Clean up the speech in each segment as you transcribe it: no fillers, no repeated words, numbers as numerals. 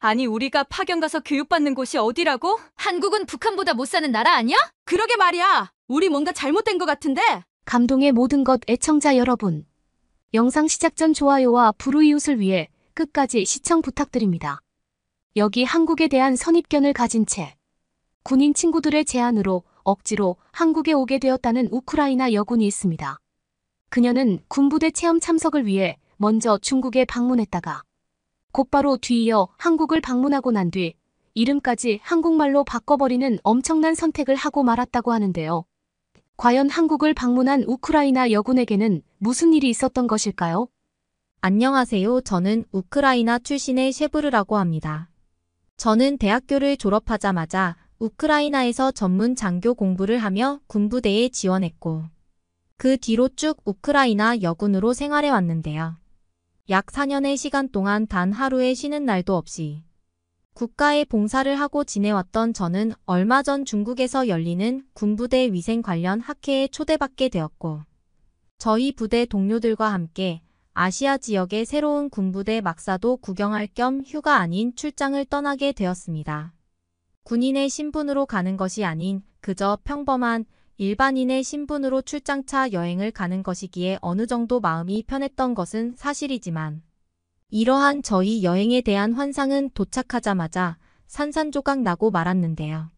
아니, 우리가 파견 가서 교육받는 곳이 어디라고? 한국은 북한보다 못 사는 나라 아니야? 그러게 말이야. 우리 뭔가 잘못된 것 같은데? 감동의 모든 것 애청자 여러분. 영상 시작 전 좋아요와 불우이웃을 위해 끝까지 시청 부탁드립니다. 여기 한국에 대한 선입견을 가진 채 군인 친구들의 제안으로 억지로 한국에 오게 되었다는 우크라이나 여군이 있습니다. 그녀는 군부대 체험 참석을 위해 먼저 중국에 방문했다가 곧바로 뒤이어 한국을 방문하고 난 뒤 이름까지 한국말로 바꿔버리는 엄청난 선택을 하고 말았다고 하는데요. 과연 한국을 방문한 우크라이나 여군에게는 무슨 일이 있었던 것일까요? 안녕하세요. 저는 우크라이나 출신의 셰브르라고 합니다. 저는 대학교를 졸업하자마자 우크라이나에서 전문 장교 공부를 하며 군부대에 지원했고 그 뒤로 쭉 우크라이나 여군으로 생활해 왔는데요. 약 4년의 시간 동안 단 하루의 쉬는 날도 없이 국가에 봉사를 하고 지내왔던 저는 얼마 전 중국에서 열리는 군부대 위생 관련 학회에 초대받게 되었고 저희 부대 동료들과 함께 아시아 지역의 새로운 군부대 막사도 구경할 겸 휴가 아닌 출장을 떠나게 되었습니다. 군인의 신분으로 가는 것이 아닌 그저 평범한 일반인의 신분으로 출장차 여행을 가는 것이기에 어느 정도 마음이 편했던 것은 사실이지만 이러한 저희 여행에 대한 환상은 도착하자마자 산산조각 나고 말았는데요.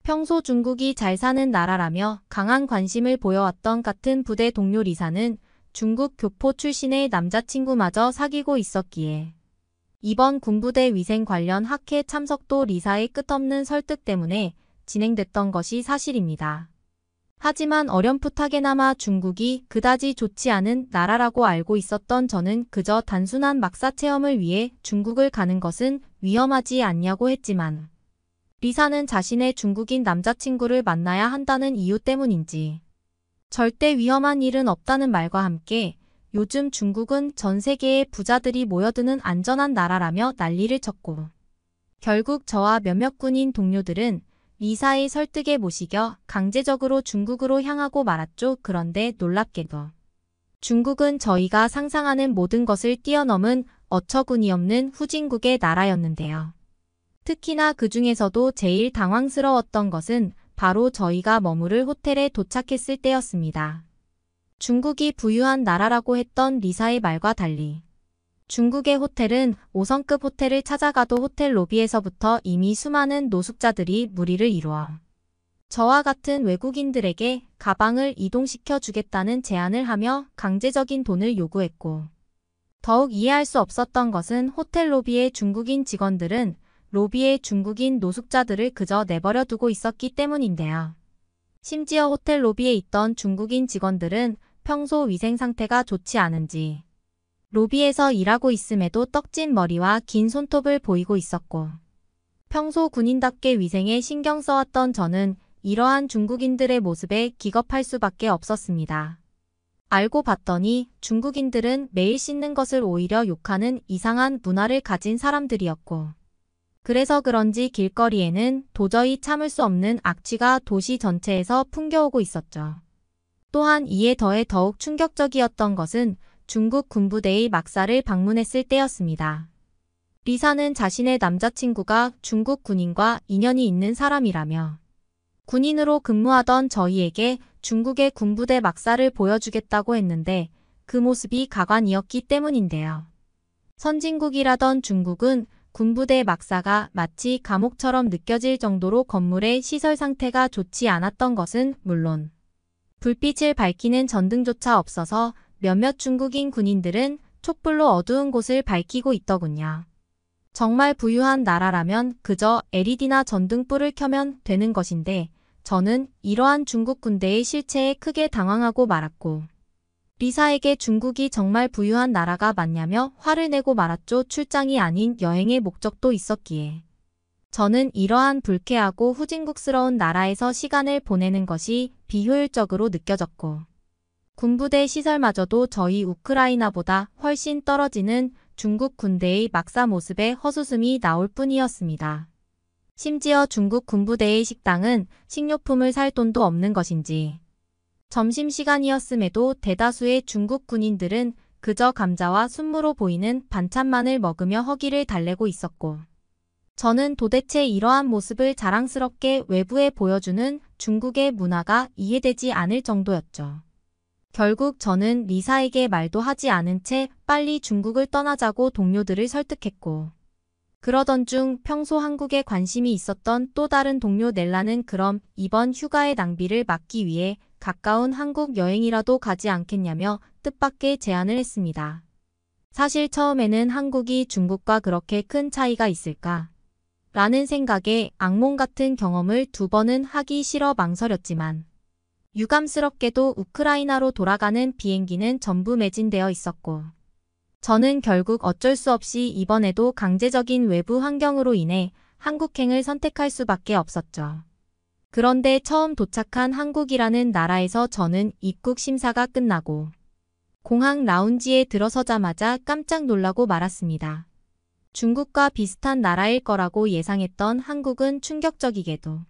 평소 중국이 잘 사는 나라라며 강한 관심을 보여왔던 같은 부대 동료 리사는 중국 교포 출신의 남자친구마저 사귀고 있었기에 이번 군부대 위생 관련 학회 참석도 리사의 끝없는 설득 때문에 진행됐던 것이 사실입니다. 하지만 어렴풋하게나마 중국이 그다지 좋지 않은 나라라고 알고 있었던 저는 그저 단순한 막사 체험을 위해 중국을 가는 것은 위험하지 않냐고 했지만 리사는 자신의 중국인 남자친구를 만나야 한다는 이유 때문인지 절대 위험한 일은 없다는 말과 함께 요즘 중국은 전 세계의 부자들이 모여드는 안전한 나라라며 난리를 쳤고 결국 저와 몇몇 군인 동료들은 리사의 설득에 못 이겨 강제적으로 중국으로 향하고 말았죠. 그런데 놀랍게도 중국은 저희가 상상하는 모든 것을 뛰어넘은 어처구니없는 후진국의 나라였는데요. 특히나 그 중에서도 제일 당황스러웠던 것은 바로 저희가 머무를 호텔에 도착했을 때였습니다. 중국이 부유한 나라라고 했던 리사의 말과 달리 중국의 호텔은 5성급 호텔을 찾아가도 호텔 로비에서부터 이미 수많은 노숙자들이 무리를 이루어 저와 같은 외국인들에게 가방을 이동시켜 주겠다는 제안을 하며 강제적인 돈을 요구했고 더욱 이해할 수 없었던 것은 호텔 로비의 중국인 직원들은 로비의 중국인 노숙자들을 그저 내버려 두고 있었기 때문인데요. 심지어 호텔 로비에 있던 중국인 직원들은 평소 위생 상태가 좋지 않은지 로비에서 일하고 있음에도 떡진 머리와 긴 손톱을 보이고 있었고 평소 군인답게 위생에 신경 써왔던 저는 이러한 중국인들의 모습에 기겁할 수밖에 없었습니다. 알고 봤더니 중국인들은 매일 씻는 것을 오히려 욕하는 이상한 문화를 가진 사람들이었고 그래서 그런지 길거리에는 도저히 참을 수 없는 악취가 도시 전체에서 풍겨오고 있었죠. 또한 이에 더해 더욱 충격적이었던 것은 중국 군부대의 막사를 방문했을 때였습니다. 리사는 자신의 남자친구가 중국 군인과 인연이 있는 사람이라며 군인으로 근무하던 저희에게 중국의 군부대 막사를 보여주겠다고 했는데 그 모습이 가관이었기 때문인데요. 선진국이라던 중국은 군부대 막사가 마치 감옥처럼 느껴질 정도로 건물의 시설 상태가 좋지 않았던 것은 물론 불빛을 밝히는 전등조차 없어서 몇몇 중국인 군인들은 촛불로 어두운 곳을 밝히고 있더군요. 정말 부유한 나라라면 그저 LED나 전등불을 켜면 되는 것인데 저는 이러한 중국 군대의 실체에 크게 당황하고 말았고 리사에게 중국이 정말 부유한 나라가 맞냐며 화를 내고 말았죠. 출장이 아닌 여행의 목적도 있었기에 저는 이러한 불쾌하고 후진국스러운 나라에서 시간을 보내는 것이 비효율적으로 느껴졌고 군부대 시설마저도 저희 우크라이나보다 훨씬 떨어지는 중국 군대의 막사 모습에 허수음이 나올 뿐이었습니다. 심지어 중국 군부대의 식당은 식료품을 살 돈도 없는 것인지 점심시간이었음에도 대다수의 중국 군인들은 그저 감자와 순무로 보이는 반찬만을 먹으며 허기를 달래고 있었고 저는 도대체 이러한 모습을 자랑스럽게 외부에 보여주는 중국의 문화가 이해되지 않을 정도였죠. 결국 저는 리사에게 말도 하지 않은 채 빨리 중국을 떠나자고 동료들을 설득했고, 그러던 중 평소 한국에 관심이 있었던 또 다른 동료 넬라는 그럼 이번 휴가의 낭비를 막기 위해 가까운 한국 여행이라도 가지 않겠냐며 뜻밖의 제안을 했습니다. 사실 처음에는 한국이 중국과 그렇게 큰 차이가 있을까? 라는 생각에 악몽 같은 경험을 2번은 하기 싫어 망설였지만, 유감스럽게도 우크라이나로 돌아가는 비행기는 전부 매진되어 있었고, 저는 결국 어쩔 수 없이 이번에도 강제적인 외부 환경으로 인해 한국행을 선택할 수밖에 없었죠. 그런데 처음 도착한 한국이라는 나라에서 저는 입국 심사가 끝나고 공항 라운지에 들어서자마자 깜짝 놀라고 말았습니다. 중국과 비슷한 나라일 거라고 예상했던 한국은 충격적이게도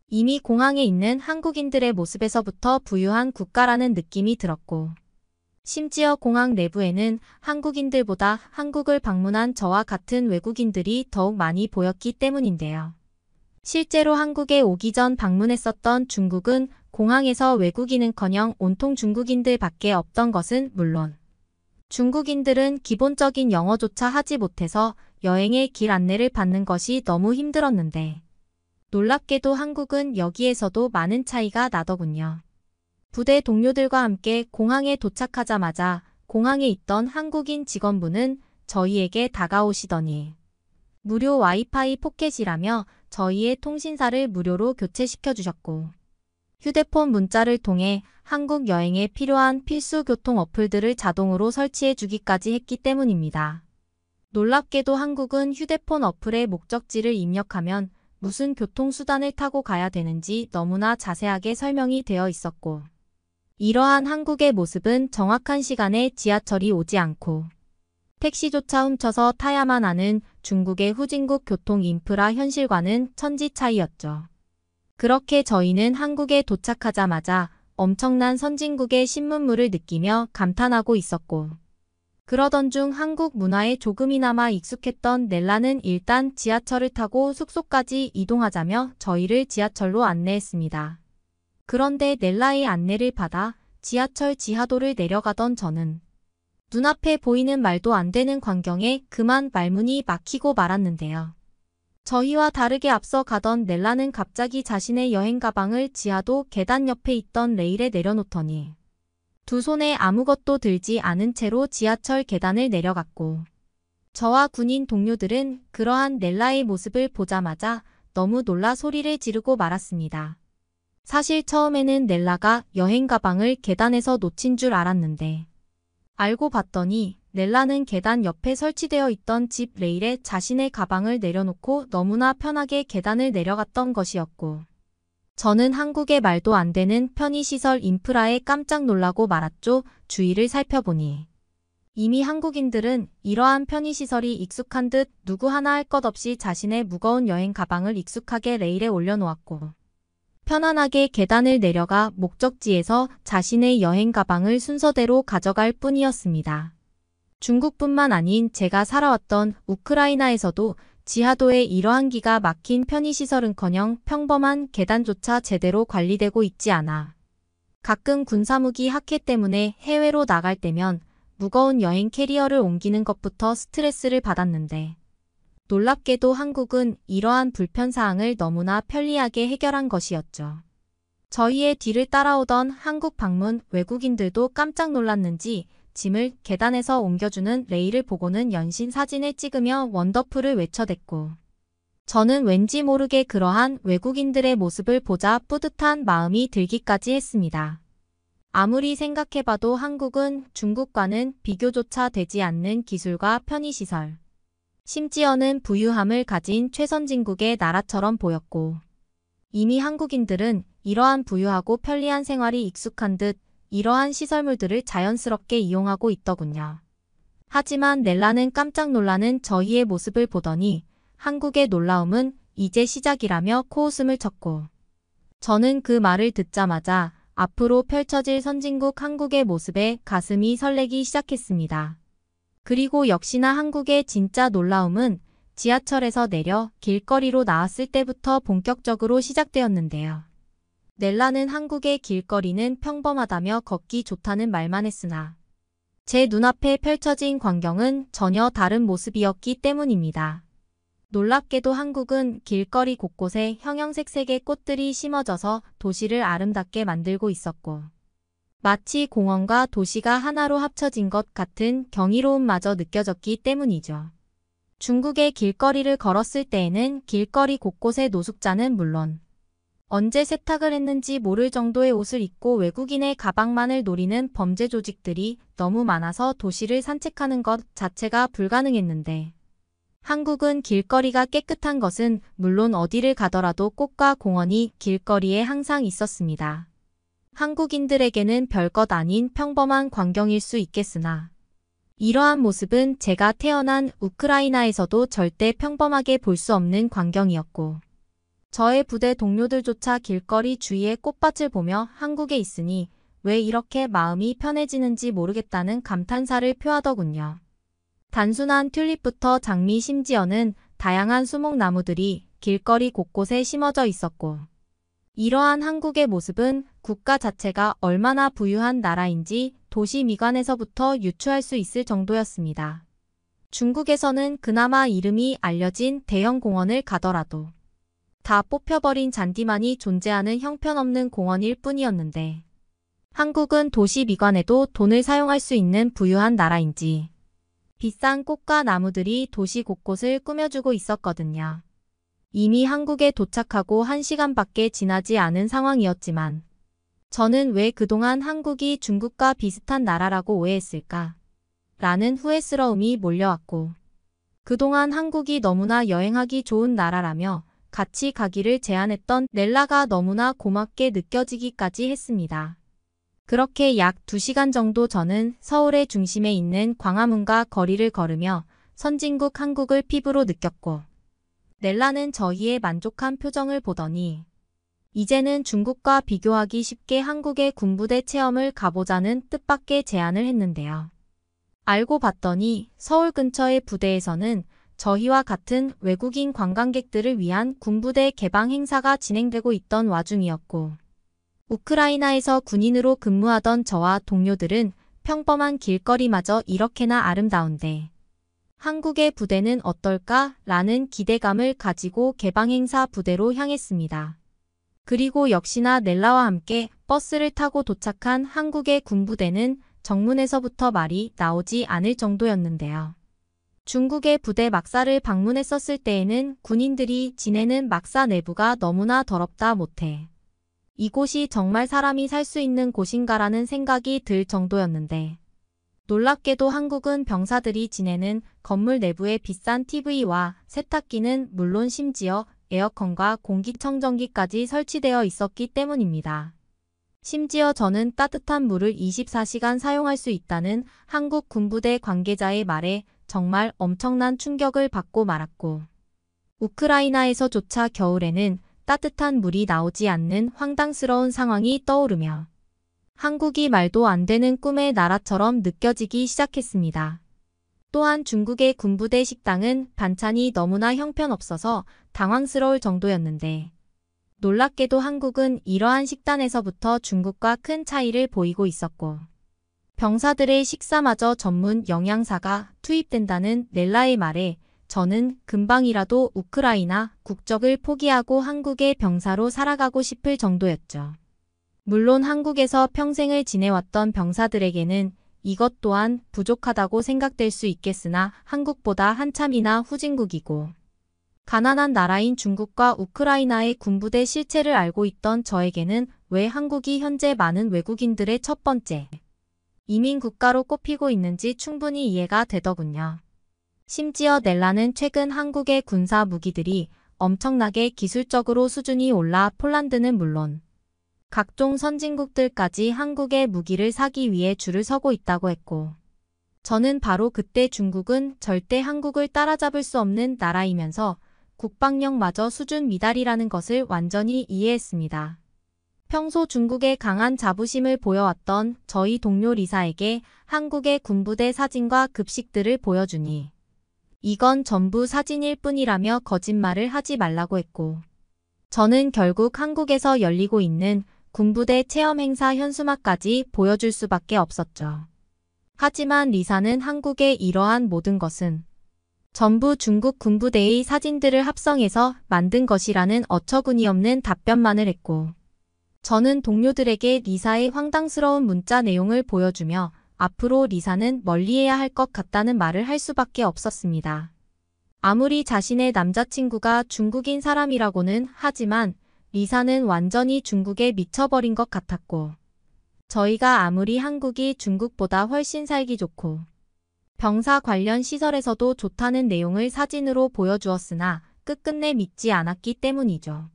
이미 공항에 있는 한국인들의 모습에서부터 부유한 국가라는 느낌이 들었고, 심지어 공항 내부에는 한국인들보다 한국을 방문한 저와 같은 외국인들이 더욱 많이 보였기 때문인데요. 실제로 한국에 오기 전 방문했었던 중국은 공항에서 외국인은커녕 온통 중국인들밖에 없던 것은 물론, 중국인들은 기본적인 영어조차 하지 못해서 여행의 길 안내를 받는 것이 너무 힘들었는데, 놀랍게도 한국은 여기에서도 많은 차이가 나더군요. 부대 동료들과 함께 공항에 도착하자마자 공항에 있던 한국인 직원분은 저희에게 다가오시더니 무료 와이파이 포켓이라며 저희의 통신사를 무료로 교체시켜 주셨고, 휴대폰 문자를 통해 한국 여행에 필요한 필수 교통 어플들을 자동으로 설치해 주기까지 했기 때문입니다. 놀랍게도 한국은 휴대폰 어플에 목적지를 입력하면 무슨 교통수단을 타고 가야 되는지 너무나 자세하게 설명이 되어 있었고, 이러한 한국의 모습은 정확한 시간에 지하철이 오지 않고 택시조차 훔쳐서 타야만 하는 중국의 후진국 교통 인프라 현실과는 천지 차이였죠. 그렇게 저희는 한국에 도착하자마자 엄청난 선진국의 신문물을 느끼며 감탄하고 있었고, 그러던 중 한국 문화에 조금이나마 익숙했던 넬라는 일단 지하철을 타고 숙소까지 이동하자며 저희를 지하철로 안내했습니다. 그런데 넬라의 안내를 받아 지하철 지하도를 내려가던 저는 눈앞에 보이는 말도 안 되는 광경에 그만 말문이 막히고 말았는데요. 저희와 다르게 앞서 가던 넬라는 갑자기 자신의 여행 가방을 지하도 계단 옆에 있던 레일에 내려놓더니 두 손에 아무것도 들지 않은 채로 지하철 계단을 내려갔고, 저와 군인 동료들은 그러한 넬라의 모습을 보자마자 너무 놀라 소리를 지르고 말았습니다. 사실 처음에는 넬라가 여행 가방을 계단에서 놓친 줄 알았는데, 알고 봤더니 넬라는 계단 옆에 설치되어 있던 집 레일에 자신의 가방을 내려놓고 너무나 편하게 계단을 내려갔던 것이었고, 저는 한국의 말도 안 되는 편의시설 인프라에 깜짝 놀라고 말았죠. 주위를 살펴보니 이미 한국인들은 이러한 편의시설이 익숙한 듯 누구 하나 할 것 없이 자신의 무거운 여행 가방을 익숙하게 레일에 올려놓았고, 편안하게 계단을 내려가 목적지에서 자신의 여행 가방을 순서대로 가져갈 뿐이었습니다. 중국뿐만 아닌 제가 살아왔던 우크라이나에서도 지하도에 이러한 기가 막힌 편의시설은커녕 평범한 계단조차 제대로 관리되고 있지 않아 가끔 군사무기 학회 때문에 해외로 나갈 때면 무거운 여행 캐리어를 옮기는 것부터 스트레스를 받았는데, 놀랍게도 한국은 이러한 불편사항을 너무나 편리하게 해결한 것이었죠. 저희의 뒤를 따라오던 한국 방문 외국인들도 깜짝 놀랐는지 짐을 계단에서 옮겨주는 레일을 보고는 연신 사진을 찍으며 원더풀을 외쳐댔고, 저는 왠지 모르게 그러한 외국인들의 모습을 보자 뿌듯한 마음이 들기까지 했습니다. 아무리 생각해봐도 한국은 중국과는 비교조차 되지 않는 기술과 편의시설, 심지어는 부유함을 가진 최선진국의 나라처럼 보였고, 이미 한국인들은 이러한 부유하고 편리한 생활이 익숙한 듯 이러한 시설물들을 자연스럽게 이용하고 있더군요. 하지만 넬라는 깜짝 놀라는 저희의 모습을 보더니 한국의 놀라움은 이제 시작이라며 코웃음을 쳤고, 저는 그 말을 듣자마자 앞으로 펼쳐질 선진국 한국의 모습에 가슴이 설레기 시작했습니다. 그리고 역시나 한국의 진짜 놀라움은 지하철에서 내려 길거리로 나왔을 때부터 본격적으로 시작되었는데요. 넬라는 한국의 길거리는 평범하다며 걷기 좋다는 말만 했으나 제 눈앞에 펼쳐진 광경은 전혀 다른 모습이었기 때문입니다. 놀랍게도 한국은 길거리 곳곳에 형형색색의 꽃들이 심어져서 도시를 아름답게 만들고 있었고 마치 공원과 도시가 하나로 합쳐진 것 같은 경이로움마저 느껴졌기 때문이죠. 중국의 길거리를 걸었을 때에는 길거리 곳곳의 노숙자는 물론 언제 세탁을 했는지 모를 정도의 옷을 입고 외국인의 가방만을 노리는 범죄 조직들이 너무 많아서 도시를 산책하는 것 자체가 불가능했는데 한국은 길거리가 깨끗한 것은 물론 어디를 가더라도 꽃과 공원이 길거리에 항상 있었습니다. 한국인들에게는 별것 아닌 평범한 광경일 수 있겠으나 이러한 모습은 제가 태어난 우크라이나에서도 절대 평범하게 볼 수 없는 광경이었고 저의 부대 동료들조차 길거리 주위의 꽃밭을 보며 한국에 있으니 왜 이렇게 마음이 편해지는지 모르겠다는 감탄사를 표하더군요. 단순한 튤립부터 장미 심지어는 다양한 수목나무들이 길거리 곳곳에 심어져 있었고 이러한 한국의 모습은 국가 자체가 얼마나 부유한 나라인지 도시 미관에서부터 유추할 수 있을 정도였습니다. 중국에서는 그나마 이름이 알려진 대형 공원을 가더라도 다 뽑혀버린 잔디만이 존재하는 형편없는 공원일 뿐이었는데 한국은 도시 미관에도 돈을 사용할 수 있는 부유한 나라인지 비싼 꽃과 나무들이 도시 곳곳을 꾸며주고 있었거든요. 이미 한국에 도착하고 1시간밖에 지나지 않은 상황이었지만 저는 왜 그동안 한국이 중국과 비슷한 나라라고 오해했을까? 라는 후회스러움이 몰려왔고 그동안 한국이 너무나 여행하기 좋은 나라라며 같이 가기를 제안했던 넬라가 너무나 고맙게 느껴지기까지 했습니다. 그렇게 약 2시간 정도 저는 서울의 중심에 있는 광화문과 거리를 걸으며 선진국 한국을 피부로 느꼈고 넬라는 저희의 만족한 표정을 보더니 이제는 중국과 비교하기 쉽게 한국의 군부대 체험을 가보자는 뜻밖의 제안을 했는데요. 알고 봤더니 서울 근처의 부대에서는 저희와 같은 외국인 관광객들을 위한 군부대 개방 행사가 진행되고 있던 와중이었고 우크라이나에서 군인으로 근무하던 저와 동료들은 평범한 길거리마저 이렇게나 아름다운데 한국의 부대는 어떨까? 라는 기대감을 가지고 개방행사 부대로 향했습니다. 그리고 역시나 넬라와 함께 버스를 타고 도착한 한국의 군부대는 정문에서부터 말이 나오지 않을 정도였는데요. 중국의 부대 막사를 방문했었을 때에는 군인들이 지내는 막사 내부가 너무나 더럽다 못해 이곳이 정말 사람이 살 수 있는 곳인가라는 생각이 들 정도였는데 놀랍게도 한국은 병사들이 지내는 건물 내부에 비싼 TV와 세탁기는 물론 심지어 에어컨과 공기청정기까지 설치되어 있었기 때문입니다. 심지어 저는 따뜻한 물을 24시간 사용할 수 있다는 한국 군부대 관계자의 말에 정말 엄청난 충격을 받고 말았고 우크라이나에서조차 겨울에는 따뜻한 물이 나오지 않는 황당스러운 상황이 떠오르며 한국이 말도 안 되는 꿈의 나라처럼 느껴지기 시작했습니다. 또한 중국의 군부대 식당은 반찬이 너무나 형편없어서 당황스러울 정도였는데 놀랍게도 한국은 이러한 식단에서부터 중국과 큰 차이를 보이고 있었고 병사들의 식사마저 전문 영양사가 투입된다는 넬라의 말에 저는 금방이라도 우크라이나 국적을 포기하고 한국의 병사로 살아가고 싶을 정도였죠. 물론 한국에서 평생을 지내왔던 병사들에게는 이것 또한 부족하다고 생각될 수 있겠으나 한국보다 한참이나 후진국이고 가난한 나라인 중국과 우크라이나의 군부대 실체를 알고 있던 저에게는 왜 한국이 현재 많은 외국인들의 첫 번째 이민 국가로 꼽히고 있는지 충분히 이해가 되더군요. 심지어 넬라는 최근 한국의 군사 무기들이 엄청나게 기술적으로 수준이 올라 폴란드는 물론 각종 선진국들까지 한국의 무기를 사기 위해 줄을 서고 있다고 했고 저는 바로 그때 중국은 절대 한국을 따라잡을 수 없는 나라이면서 국방력마저 수준 미달이라는 것을 완전히 이해했습니다. 평소 중국에 강한 자부심을 보여왔던 저희 동료 리사에게 한국의 군부대 사진과 급식들을 보여주니 이건 전부 사진일 뿐이라며 거짓말을 하지 말라고 했고, 저는 결국 한국에서 열리고 있는 군부대 체험 행사 현수막까지 보여줄 수밖에 없었죠. 하지만 리사는 한국의 이러한 모든 것은 전부 중국 군부대의 사진들을 합성해서 만든 것이라는 어처구니없는 답변만을 했고, 저는 동료들에게 리사의 황당스러운 문자 내용을 보여주며 앞으로 리사는 멀리해야 할 것 같다는 말을 할 수밖에 없었습니다. 아무리 자신의 남자친구가 중국인 사람이라고는 하지만 리사는 완전히 중국에 미쳐버린 것 같았고, 저희가 아무리 한국이 중국보다 훨씬 살기 좋고 병사 관련 시설에서도 좋다는 내용을 사진으로 보여주었으나 끝끝내 믿지 않았기 때문이죠.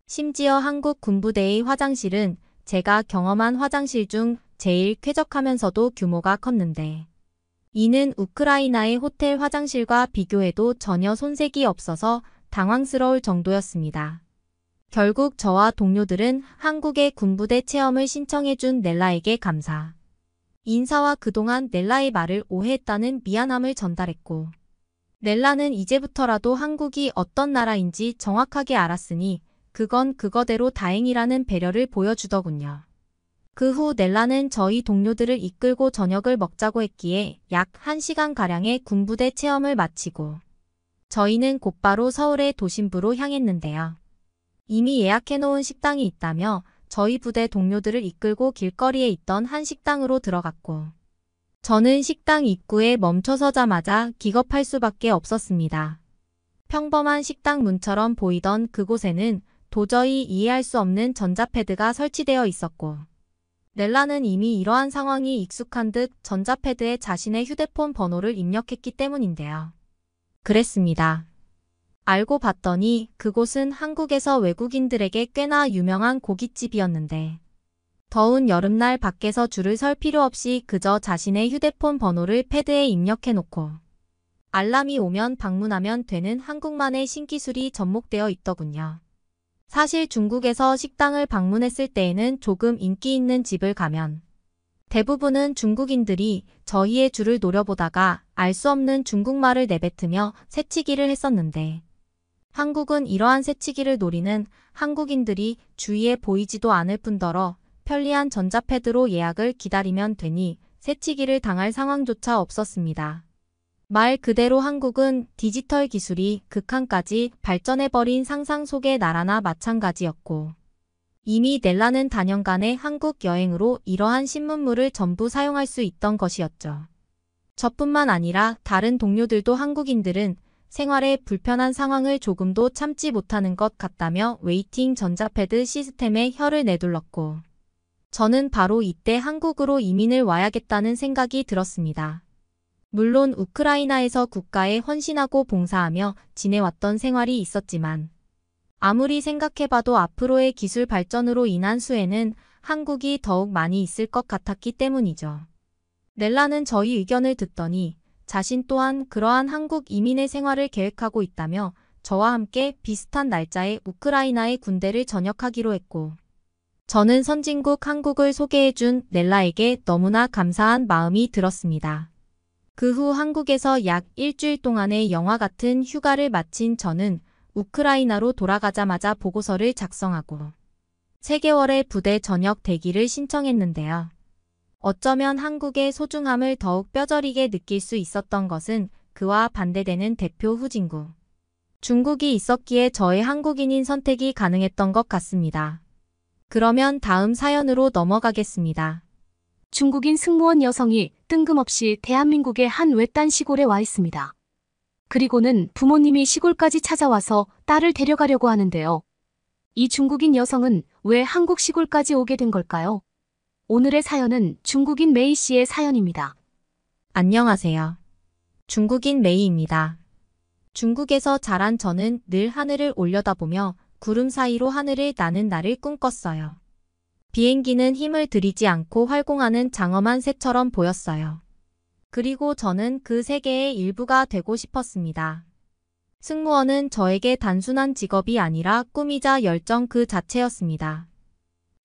심지어 한국 군부대의 화장실은 제가 경험한 화장실 중 제일 쾌적하면서도 규모가 컸는데, 이는 우크라이나의 호텔 화장실과 비교해도 전혀 손색이 없어서 당황스러울 정도였습니다. 결국 저와 동료들은 한국의 군부대 체험을 신청해준 넬라에게 감사, 인사와 그동안 넬라의 말을 오해했다는 미안함을 전달했고, 넬라는 이제부터라도 한국이 어떤 나라인지 정확하게 알았으니 그건 그거대로 다행이라는 배려를 보여주더군요. 그 후 넬라는 저희 동료들을 이끌고 저녁을 먹자고 했기에 약 1시간가량의 군부대 체험을 마치고 저희는 곧바로 서울의 도심부로 향했는데요. 이미 예약해놓은 식당이 있다며 저희 부대 동료들을 이끌고 길거리에 있던 한 식당으로 들어갔고, 저는 식당 입구에 멈춰서자마자 기겁할 수밖에 없었습니다. 평범한 식당 문처럼 보이던 그곳에는 도저히 이해할 수 없는 전자패드가 설치되어 있었고, 넬라는 이미 이러한 상황이 익숙한 듯 전자패드에 자신의 휴대폰 번호를 입력했기 때문인데요. 그랬습니다. 알고 봤더니 그곳은 한국에서 외국인들에게 꽤나 유명한 고깃집이었는데, 더운 여름날 밖에서 줄을 설 필요 없이 그저 자신의 휴대폰 번호를 패드에 입력해놓고 알람이 오면 방문하면 되는 한국만의 신기술이 접목되어 있더군요. 사실 중국에서 식당을 방문했을 때에는 조금 인기 있는 집을 가면 대부분은 중국인들이 저희의 줄을 노려보다가 알 수 없는 중국말을 내뱉으며 새치기를 했었는데, 한국은 이러한 새치기를 노리는 한국인들이 주위에 보이지도 않을 뿐더러 편리한 전자패드로 예약을 기다리면 되니 새치기를 당할 상황조차 없었습니다. 말 그대로 한국은 디지털 기술이 극한까지 발전해버린 상상 속의 나라나 마찬가지였고, 이미 넬라는 다년간의 한국 여행으로 이러한 신문물을 전부 사용할 수 있던 것이었죠. 저뿐만 아니라 다른 동료들도 한국인들은 생활에 불편한 상황을 조금도 참지 못하는 것 같다며 웨이팅 전자패드 시스템에 혀를 내둘렀고, 저는 바로 이때 한국으로 이민을 와야겠다는 생각이 들었습니다. 물론 우크라이나에서 국가에 헌신하고 봉사하며 지내왔던 생활이 있었지만, 아무리 생각해봐도 앞으로의 기술 발전으로 인한 수혜는 한국이 더욱 많이 있을 것 같았기 때문이죠. 넬라는 저희 의견을 듣더니 자신 또한 그러한 한국 이민의 생활을 계획하고 있다며 저와 함께 비슷한 날짜에 우크라이나의 군대를 전역하기로 했고, 저는 선진국 한국을 소개해준 넬라에게 너무나 감사한 마음이 들었습니다. 그 후 한국에서 약 일주일 동안의 영화 같은 휴가를 마친 저는 우크라이나로 돌아가자마자 보고서를 작성하고 3개월의 부대 전역 대기를 신청했는데요. 어쩌면 한국의 소중함을 더욱 뼈저리게 느낄 수 있었던 것은 그와 반대되는 대표 후진국 중국이 있었기에 저의 한국인인 선택이 가능했던 것 같습니다. 그러면 다음 사연으로 넘어가겠습니다. 중국인 승무원 여성이 뜬금없이 대한민국의 한 외딴 시골에 와 있습니다. 그리고는 부모님이 시골까지 찾아와서 딸을 데려가려고 하는데요. 이 중국인 여성은 왜 한국 시골까지 오게 된 걸까요? 오늘의 사연은 중국인 메이 씨의 사연입니다. 안녕하세요. 중국인 메이입니다. 중국에서 자란 저는 늘 하늘을 올려다보며 구름 사이로 하늘을 나는 날을 꿈꿨어요. 비행기는 힘을 들이지 않고 활공하는 장엄한 새처럼 보였어요. 그리고 저는 그 세계의 일부가 되고 싶었습니다. 승무원은 저에게 단순한 직업이 아니라 꿈이자 열정 그 자체였습니다.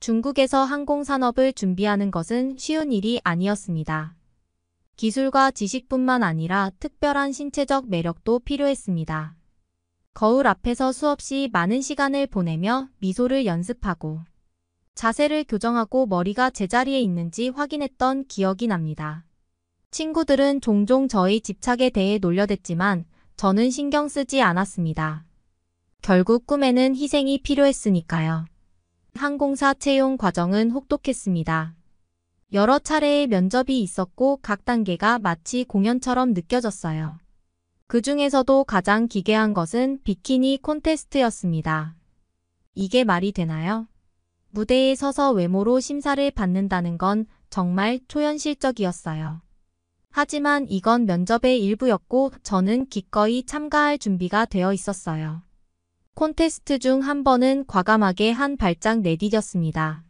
중국에서 항공산업을 준비하는 것은 쉬운 일이 아니었습니다. 기술과 지식뿐만 아니라 특별한 신체적 매력도 필요했습니다. 거울 앞에서 수없이 많은 시간을 보내며 미소를 연습하고 자세를 교정하고 머리가 제자리에 있는지 확인했던 기억이 납니다. 친구들은 종종 저의 집착에 대해 놀려댔지만 저는 신경 쓰지 않았습니다. 결국 꿈에는 희생이 필요했으니까요. 항공사 채용 과정은 혹독했습니다. 여러 차례의 면접이 있었고 각 단계가 마치 공연처럼 느껴졌어요. 그 중에서도 가장 기괴한 것은 비키니 콘테스트였습니다. 이게 말이 되나요? 무대에 서서 외모로 심사를 받는다는 건 정말 초현실적이었어요. 하지만 이건 면접의 일부였고 저는 기꺼이 참가할 준비가 되어 있었어요. 콘테스트 중 한 번은 과감하게 한 발짝 내디뎠습니다.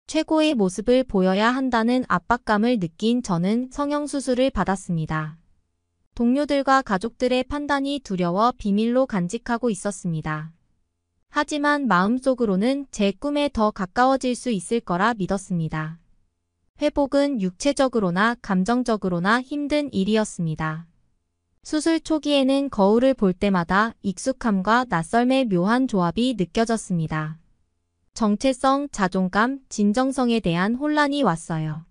최고의 모습을 보여야 한다는 압박감을 느낀 저는 성형수술을 받았습니다. 동료들과 가족들의 판단이 두려워 비밀로 간직하고 있었습니다. 하지만 마음속으로는 제 꿈에 더 가까워질 수 있을 거라 믿었습니다. 회복은 육체적으로나 감정적으로나 힘든 일이었습니다. 수술 초기에는 거울을 볼 때마다 익숙함과 낯설의 묘한 조합이 느껴졌습니다. 정체성, 자존감, 진정성에 대한 혼란이 왔어요.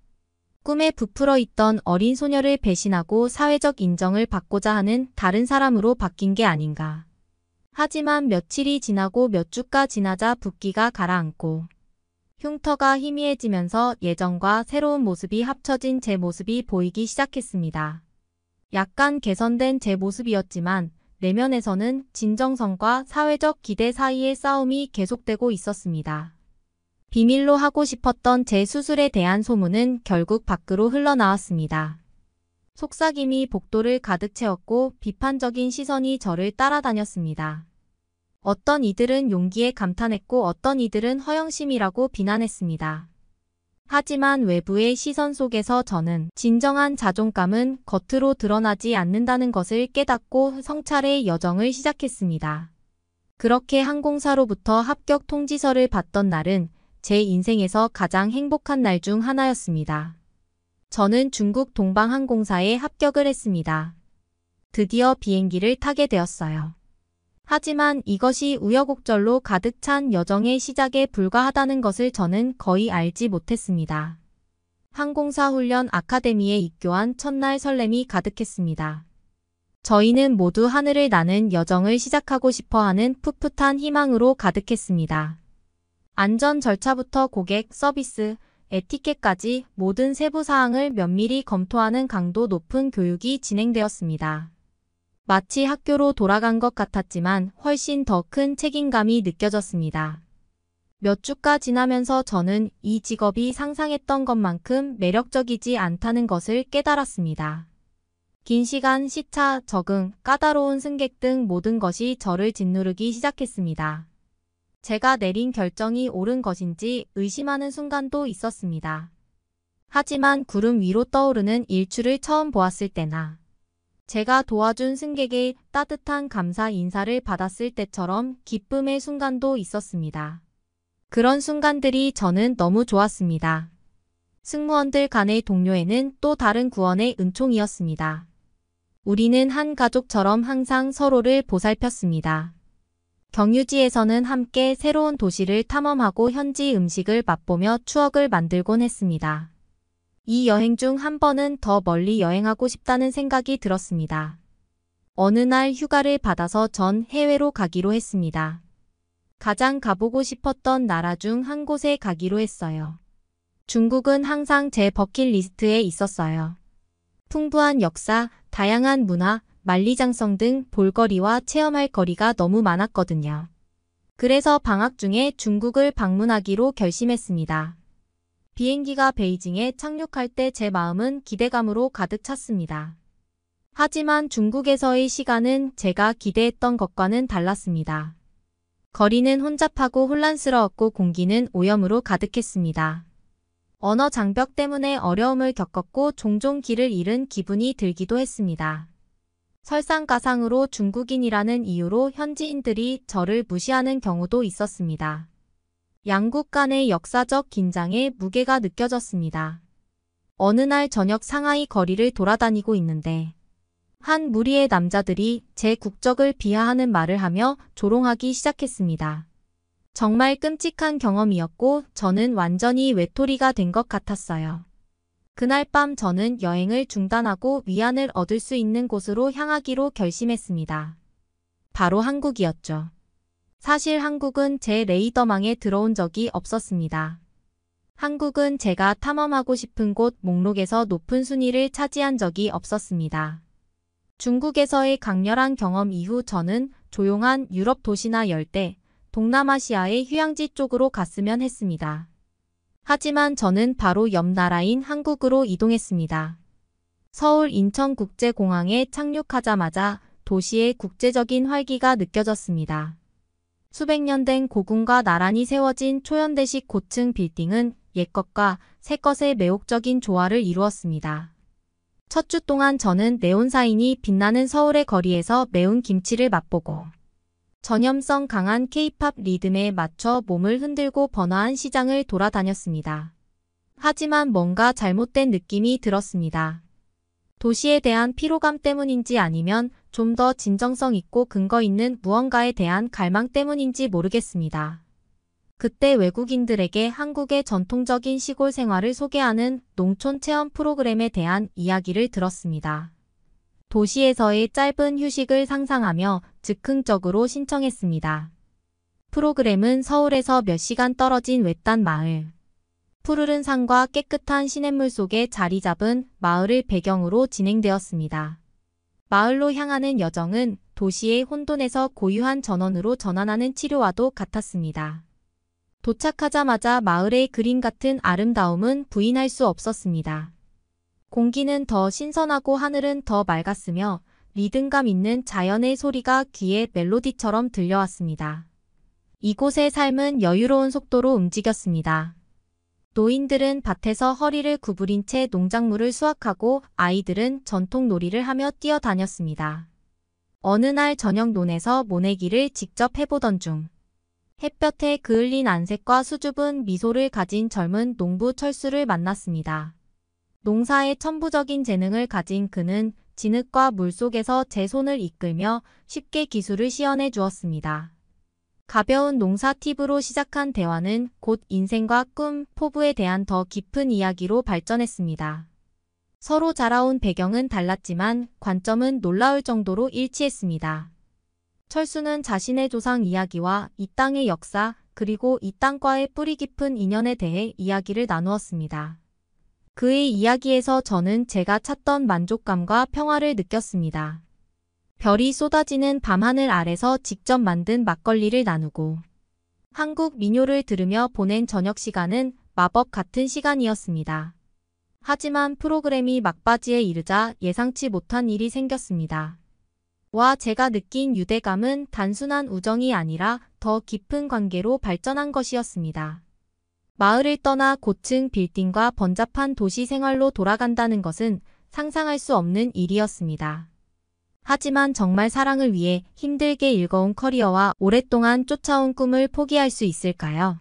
꿈에 부풀어 있던 어린 소녀를 배신하고 사회적 인정을 받고자 하는 다른 사람으로 바뀐 게 아닌가. 하지만 며칠이 지나고 몇 주가 지나자 붓기가 가라앉고 흉터가 희미해지면서 예전과 새로운 모습이 합쳐진 제 모습이 보이기 시작했습니다. 약간 개선된 제 모습이었지만 내면에서는 진정성과 사회적 기대 사이의 싸움이 계속되고 있었습니다. 비밀로 하고 싶었던 제 수술에 대한 소문은 결국 밖으로 흘러나왔습니다. 속삭임이 복도를 가득 채웠고 비판적인 시선이 저를 따라다녔습니다. 어떤 이들은 용기에 감탄했고 어떤 이들은 허영심이라고 비난했습니다. 하지만 외부의 시선 속에서 저는 진정한 자존감은 겉으로 드러나지 않는다는 것을 깨닫고 성찰의 여정을 시작했습니다. 그렇게 항공사로부터 합격 통지서를 받던 날은 제 인생에서 가장 행복한 날 중 하나였습니다. 저는 중국 동방항공사에 합격을 했습니다. 드디어 비행기를 타게 되었어요. 하지만 이것이 우여곡절로 가득 찬 여정의 시작에 불과하다는 것을 저는 거의 알지 못했습니다. 항공사 훈련 아카데미에 입교한 첫날 설렘이 가득했습니다. 저희는 모두 하늘을 나는 여정을 시작하고 싶어하는 풋풋한 희망으로 가득했습니다. 안전 절차부터 고객 서비스, 에티켓까지 모든 세부 사항을 면밀히 검토하는 강도 높은 교육이 진행되었습니다. 마치 학교로 돌아간 것 같았지만 훨씬 더 큰 책임감이 느껴졌습니다. 몇 주가 지나면서 저는 이 직업이 상상했던 것만큼 매력적이지 않다는 것을 깨달았습니다. 긴 시간, 시차, 적응, 까다로운 승객 등 모든 것이 저를 짓누르기 시작했습니다. 제가 내린 결정이 옳은 것인지 의심하는 순간도 있었습니다. 하지만 구름 위로 떠오르는 일출을 처음 보았을 때나 제가 도와준 승객의 따뜻한 감사 인사를 받았을 때처럼 기쁨의 순간도 있었습니다. 그런 순간들이 저는 너무 좋았습니다. 승무원들 간의 동료애는 또 다른 구원의 은총이었습니다. 우리는 한 가족처럼 항상 서로를 보살폈습니다. 경유지에서는 함께 새로운 도시를 탐험하고 현지 음식을 맛보며 추억을 만들곤 했습니다. 이 여행 중 한 번은 더 멀리 여행하고 싶다는 생각이 들었습니다. 어느 날 휴가를 받아서 전 해외로 가기로 했습니다. 가장 가보고 싶었던 나라 중 한 곳에 가기로 했어요. 중국은 항상 제 버킷리스트에 있었어요. 풍부한 역사, 다양한 문화, 만리장성 등 볼거리와 체험할 거리가 너무 많았거든요. 그래서 방학 중에 중국을 방문하기로 결심했습니다. 비행기가 베이징에 착륙할 때 제 마음은 기대감으로 가득 찼습니다. 하지만 중국에서의 시간은 제가 기대했던 것과는 달랐습니다. 거리는 혼잡하고 혼란스러웠고 공기는 오염으로 가득했습니다. 언어 장벽 때문에 어려움을 겪었고 종종 길을 잃은 기분이 들기도 했습니다. 설상가상으로 중국인이라는 이유로 현지인들이 저를 무시하는 경우도 있었습니다. 양국 간의 역사적 긴장에 무게가 느껴졌습니다. 어느 날 저녁 상하이 거리를 돌아다니고 있는데 한 무리의 남자들이 제 국적을 비하하는 말을 하며 조롱하기 시작했습니다. 정말 끔찍한 경험이었고 저는 완전히 외톨이가 된 것 같았어요. 그날 밤 저는 여행을 중단하고 위안을 얻을 수 있는 곳으로 향하기로 결심했습니다. 바로 한국이었죠. 사실 한국은 제 레이더망에 들어온 적이 없었습니다. 한국은 제가 탐험하고 싶은 곳 목록에서 높은 순위를 차지한 적이 없었습니다. 중국에서의 강렬한 경험 이후 저는 조용한 유럽 도시나 열대, 동남아시아의 휴양지 쪽으로 갔으면 했습니다. 하지만 저는 바로 옆 나라인 한국으로 이동했습니다. 서울 인천국제공항에 착륙하자마자 도시의 국제적인 활기가 느껴졌습니다. 수백 년 된 고궁과 나란히 세워진 초현대식 고층 빌딩은 옛것과 새것의 매혹적인 조화를 이루었습니다. 첫 주 동안 저는 네온사인이 빛나는 서울의 거리에서 매운 김치를 맛보고 전염성 강한 K-팝 리듬에 맞춰 몸을 흔들고 번화한 시장을 돌아다녔습니다. 하지만 뭔가 잘못된 느낌이 들었습니다. 도시에 대한 피로감 때문인지 아니면 좀 더 진정성 있고 근거 있는 무언가에 대한 갈망 때문인지 모르겠습니다. 그때 외국인들에게 한국의 전통적인 시골 생활을 소개하는 농촌 체험 프로그램에 대한 이야기를 들었습니다. 도시에서의 짧은 휴식을 상상하며 즉흥적으로 신청했습니다. 프로그램은 서울에서 몇 시간 떨어진 외딴 마을, 푸르른 산과 깨끗한 시냇물 속에 자리 잡은 마을을 배경으로 진행되었습니다. 마을로 향하는 여정은 도시의 혼돈에서 고유한 전원으로 전환하는 치료와도 같았습니다. 도착하자마자 마을의 그림 같은 아름다움은 부인할 수 없었습니다. 공기는 더 신선하고 하늘은 더 맑았으며 리듬감 있는 자연의 소리가 귀에 멜로디처럼 들려왔습니다. 이곳의 삶은 여유로운 속도로 움직였습니다. 노인들은 밭에서 허리를 구부린 채 농작물을 수확하고 아이들은 전통 놀이를 하며 뛰어다녔습니다. 어느 날 저녁 논에서 모내기를 직접 해보던 중 햇볕에 그을린 안색과 수줍은 미소를 가진 젊은 농부 철수를 만났습니다. 농사에 천부적인 재능을 가진 그는 진흙과 물속에서 제 손을 이끌며 쉽게 기술을 시연해 주었습니다. 가벼운 농사 팁으로 시작한 대화는 곧 인생과 꿈, 포부에 대한 더 깊은 이야기로 발전했습니다. 서로 자라온 배경은 달랐지만 관점은 놀라울 정도로 일치했습니다. 철수는 자신의 조상 이야기와 이 땅의 역사, 그리고 이 땅과의 뿌리 깊은 인연에 대해 이야기를 나누었습니다. 그의 이야기에서 저는 제가 찾던 만족감과 평화를 느꼈습니다. 별이 쏟아지는 밤하늘 아래서 직접 만든 막걸리를 나누고 한국 민요를 들으며 보낸 저녁 시간은 마법 같은 시간이었습니다. 하지만 프로그램이 막바지에 이르자 예상치 못한 일이 생겼습니다. 제가 느낀 유대감은 단순한 우정이 아니라 더 깊은 관계로 발전한 것이었습니다. 마을을 떠나 고층 빌딩과 번잡한 도시 생활로 돌아간다는 것은 상상할 수 없는 일이었습니다. 하지만 정말 사랑을 위해 힘들게 일궈온 커리어와 오랫동안 쫓아온 꿈을 포기할 수 있을까요?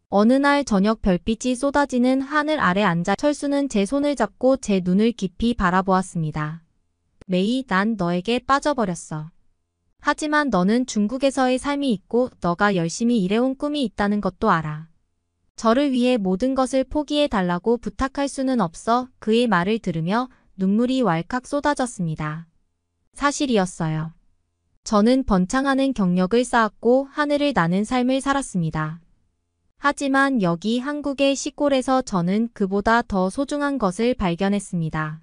어느 날 저녁 별빛이 쏟아지는 하늘 아래 앉아 철수는 제 손을 잡고 제 눈을 깊이 바라보았습니다. 메이, 난 너에게 빠져버렸어. 하지만 너는 중국에서의 삶이 있고 너가 열심히 일해온 꿈이 있다는 것도 알아. 저를 위해 모든 것을 포기해달라고 부탁할 수는 없어. 그의 말을 들으며 눈물이 왈칵 쏟아졌습니다. 사실이었어요. 저는 번창하는 경력을 쌓았고 하늘을 나는 삶을 살았습니다. 하지만 여기 한국의 시골에서 저는 그보다 더 소중한 것을 발견했습니다.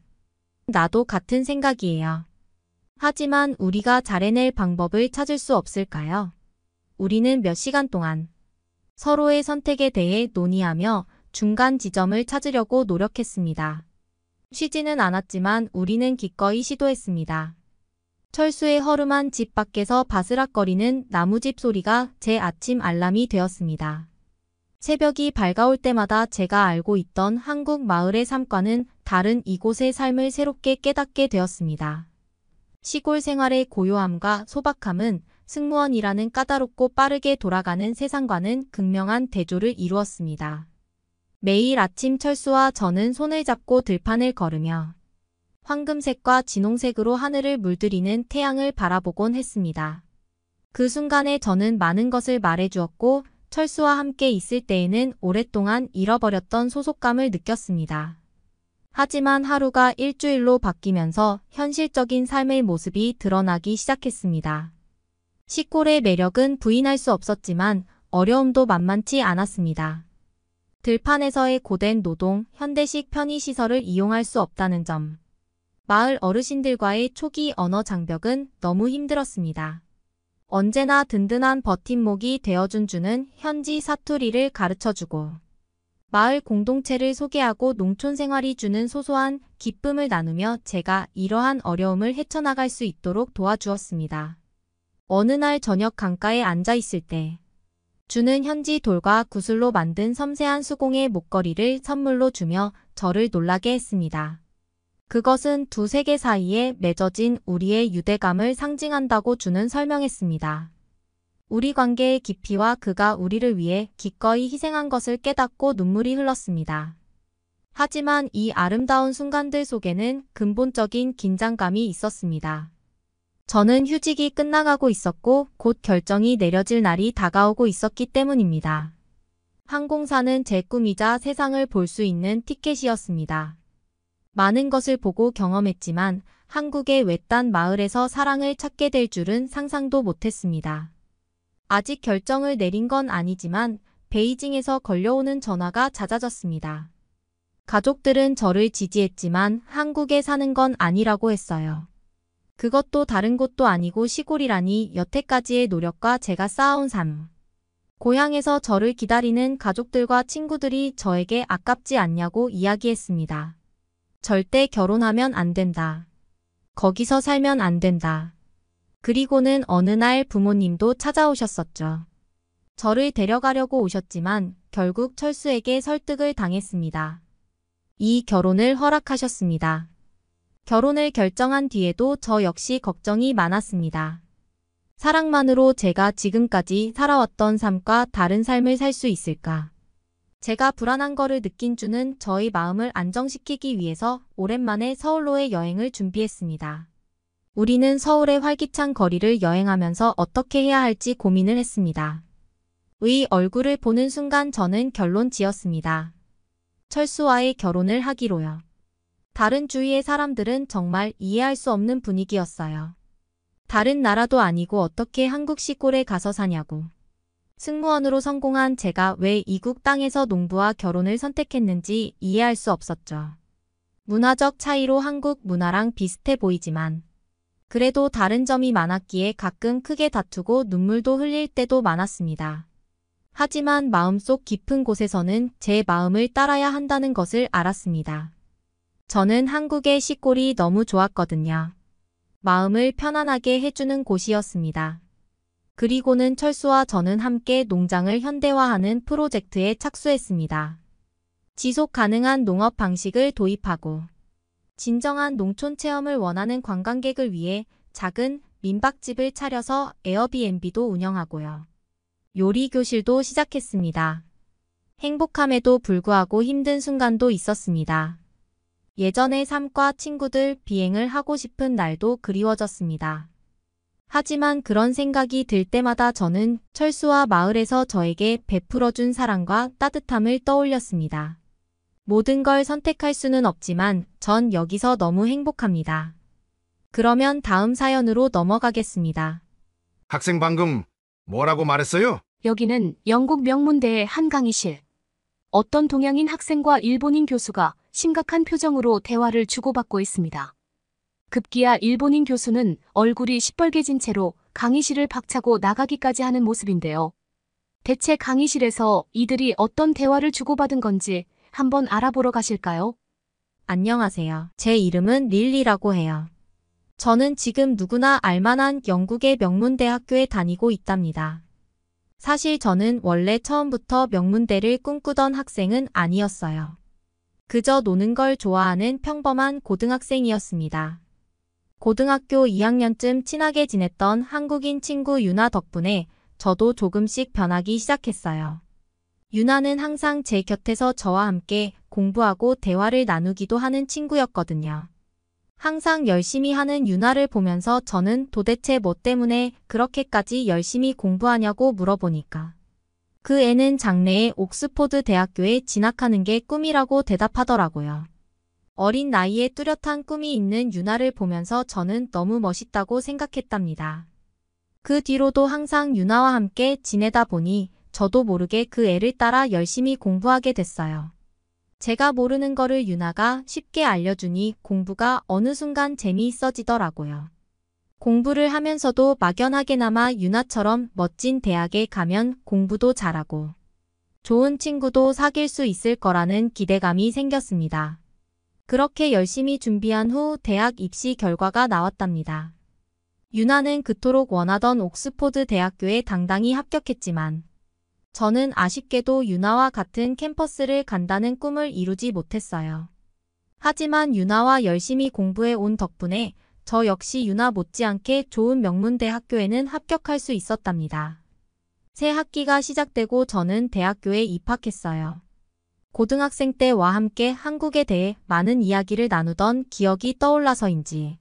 나도 같은 생각이에요. 하지만 우리가 잘 해낼 방법을 찾을 수 없을까요? 우리는 몇 시간 동안 서로의 선택에 대해 논의하며 중간 지점을 찾으려고 노력했습니다. 쉬지는 않았지만 우리는 기꺼이 시도했습니다. 철수의 허름한 집 밖에서 바스락거리는 나무집 소리가 제 아침 알람이 되었습니다. 새벽이 밝아올 때마다 제가 알고 있던 한국 마을의 삶과는 다른 이곳의 삶을 새롭게 깨닫게 되었습니다. 시골 생활의 고요함과 소박함은 승무원이라는 까다롭고 빠르게 돌아가는 세상과는 극명한 대조를 이루었습니다. 매일 아침 철수와 저는 손을 잡고 들판을 걸으며 황금색과 진홍색으로 하늘을 물들이는 태양을 바라보곤 했습니다. 그 순간에 저는 많은 것을 말해주었고 철수와 함께 있을 때에는 오랫동안 잃어버렸던 소속감을 느꼈습니다. 하지만 하루가 일주일로 바뀌면서 현실적인 삶의 모습이 드러나기 시작했습니다. 시골의 매력은 부인할 수 없었지만 어려움도 만만치 않았습니다. 들판에서의 고된 노동, 현대식 편의시설을 이용할 수 없다는 점. 마을 어르신들과의 초기 언어 장벽은 너무 힘들었습니다. 언제나 든든한 버팀목이 되어준 주는 현지 사투리를 가르쳐주고 마을 공동체를 소개하고 농촌 생활이 주는 소소한 기쁨을 나누며 제가 이러한 어려움을 헤쳐나갈 수 있도록 도와주었습니다. 어느 날 저녁 강가에 앉아 있을 때 주는 현지 돌과 구슬로 만든 섬세한 수공의 목걸이를 선물로 주며 저를 놀라게 했습니다. 그것은 두 세계 사이에 맺어진 우리의 유대감을 상징한다고 주는 설명했습니다. 우리 관계의 깊이와 그가 우리를 위해 기꺼이 희생한 것을 깨닫고 눈물이 흘렀습니다. 하지만 이 아름다운 순간들 속에는 근본적인 긴장감이 있었습니다. 저는 휴직이 끝나가고 있었고 곧 결정이 내려질 날이 다가오고 있었기 때문입니다. 항공사는 제 꿈이자 세상을 볼 수 있는 티켓이었습니다. 많은 것을 보고 경험했지만 한국의 외딴 마을에서 사랑을 찾게 될 줄은 상상도 못했습니다. 아직 결정을 내린 건 아니지만 베이징에서 걸려오는 전화가 잦아졌습니다. 가족들은 저를 지지했지만 한국에 사는 건 아니라고 했어요. 그것도 다른 곳도 아니고 시골이라니 여태까지의 노력과 제가 쌓아온 삶. 고향에서 저를 기다리는 가족들과 친구들이 저에게 아깝지 않냐고 이야기했습니다. 절대 결혼하면 안 된다. 거기서 살면 안 된다. 그리고는 어느 날 부모님도 찾아오셨었죠. 저를 데려가려고 오셨지만 결국 철수에게 설득을 당했습니다. 이 결혼을 허락하셨습니다. 결혼을 결정한 뒤에도 저 역시 걱정이 많았습니다. 사랑만으로 제가 지금까지 살아왔던 삶과 다른 삶을 살 수 있을까? 제가 불안한 거를 느낀 주는 저의 마음을 안정시키기 위해서 오랜만에 서울로의 여행을 준비했습니다. 우리는 서울의 활기찬 거리를 여행하면서 어떻게 해야 할지 고민을 했습니다. 의 얼굴을 보는 순간 저는 결론 지었습니다. 철수와의 결혼을 하기로요. 다른 주위의 사람들은 정말 이해할 수 없는 분위기였어요. 다른 나라도 아니고 어떻게 한국 시골에 가서 사냐고. 승무원으로 성공한 제가 왜 이국 땅에서 농부와 결혼을 선택했는지 이해할 수 없었죠. 문화적 차이로 한국 문화랑 비슷해 보이지만 그래도 다른 점이 많았기에 가끔 크게 다투고 눈물도 흘릴 때도 많았습니다. 하지만 마음속 깊은 곳에서는 제 마음을 따라야 한다는 것을 알았습니다. 저는 한국의 시골이 너무 좋았거든요. 마음을 편안하게 해주는 곳이었습니다. 그리고는 철수와 저는 함께 농장을 현대화하는 프로젝트에 착수했습니다. 지속 가능한 농업 방식을 도입하고 진정한 농촌 체험을 원하는 관광객을 위해 작은 민박집을 차려서 에어비앤비도 운영하고요. 요리 교실도 시작했습니다. 행복함에도 불구하고 힘든 순간도 있었습니다. 예전의 삶과 친구들 비행을 하고 싶은 날도 그리워졌습니다. 하지만 그런 생각이 들 때마다 저는 철수와 마을에서 저에게 베풀어준 사랑과 따뜻함을 떠올렸습니다. 모든 걸 선택할 수는 없지만 전 여기서 너무 행복합니다. 그러면 다음 사연으로 넘어가겠습니다. 학생 방금 뭐라고 말했어요? 여기는 영국 명문대의 한 강의실. 어떤 동양인 학생과 일본인 교수가 심각한 표정으로 대화를 주고받고 있습니다. 급기야 일본인 교수는 얼굴이 시뻘개진 채로 강의실을 박차고 나가기까지 하는 모습인데요. 대체 강의실에서 이들이 어떤 대화를 주고받은 건지 한번 알아보러 가실까요? 안녕하세요. 제 이름은 릴리라고 해요. 저는 지금 누구나 알만한 영국의 명문대학교에 다니고 있답니다. 사실 저는 원래 처음부터 명문대를 꿈꾸던 학생은 아니었어요. 그저 노는 걸 좋아하는 평범한 고등학생이었습니다. 고등학교 2학년쯤 친하게 지냈던 한국인 친구 유나 덕분에 저도 조금씩 변하기 시작했어요. 유나는 항상 제 곁에서 저와 함께 공부하고 대화를 나누기도 하는 친구였거든요. 항상 열심히 하는 유나를 보면서 저는 도대체 뭐 때문에 그렇게까지 열심히 공부하냐고 물어보니까 그 애는 장래에 옥스포드 대학교에 진학하는 게 꿈이라고 대답하더라고요. 어린 나이에 뚜렷한 꿈이 있는 유나를 보면서 저는 너무 멋있다고 생각했답니다. 그 뒤로도 항상 유나와 함께 지내다 보니 저도 모르게 그 애를 따라 열심히 공부하게 됐어요. 제가 모르는 거를 유나가 쉽게 알려주니 공부가 어느 순간 재미있어지더라고요. 공부를 하면서도 막연하게나마 유나처럼 멋진 대학에 가면 공부도 잘하고 좋은 친구도 사귈 수 있을 거라는 기대감이 생겼습니다. 그렇게 열심히 준비한 후 대학 입시 결과가 나왔답니다. 유나는 그토록 원하던 옥스포드 대학교에 당당히 합격했지만 저는 아쉽게도 유나와 같은 캠퍼스를 간다는 꿈을 이루지 못했어요. 하지만 유나와 열심히 공부해 온 덕분에 저 역시 유나 못지않게 좋은 명문대 학교에는 합격할 수 있었답니다. 새 학기가 시작되고 저는 대학교에 입학했어요. 고등학생 때와 함께 한국에 대해 많은 이야기를 나누던 기억이 떠올라서인지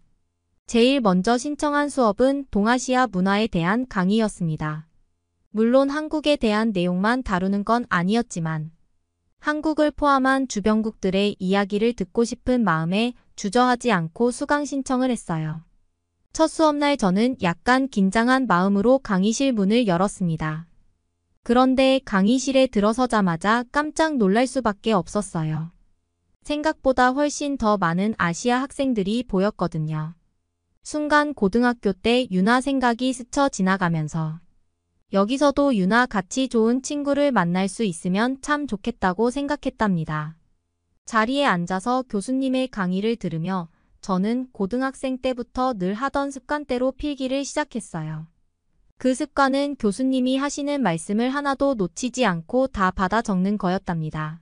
제일 먼저 신청한 수업은 동아시아 문화에 대한 강의였습니다. 물론 한국에 대한 내용만 다루는 건 아니었지만 한국을 포함한 주변국들의 이야기를 듣고 싶은 마음에 주저하지 않고 수강 신청을 했어요. 첫 수업날 저는 약간 긴장한 마음으로 강의실 문을 열었습니다. 그런데 강의실에 들어서자마자 깜짝 놀랄 수밖에 없었어요. 생각보다 훨씬 더 많은 아시아 학생들이 보였거든요. 순간 고등학교 때 유나 생각이 스쳐 지나가면서 여기서도 유나 같이 좋은 친구를 만날 수 있으면 참 좋겠다고 생각했답니다. 자리에 앉아서 교수님의 강의를 들으며 저는 고등학생 때부터 늘 하던 습관대로 필기를 시작했어요. 그 습관은 교수님이 하시는 말씀을 하나도 놓치지 않고 다 받아 적는 거였답니다.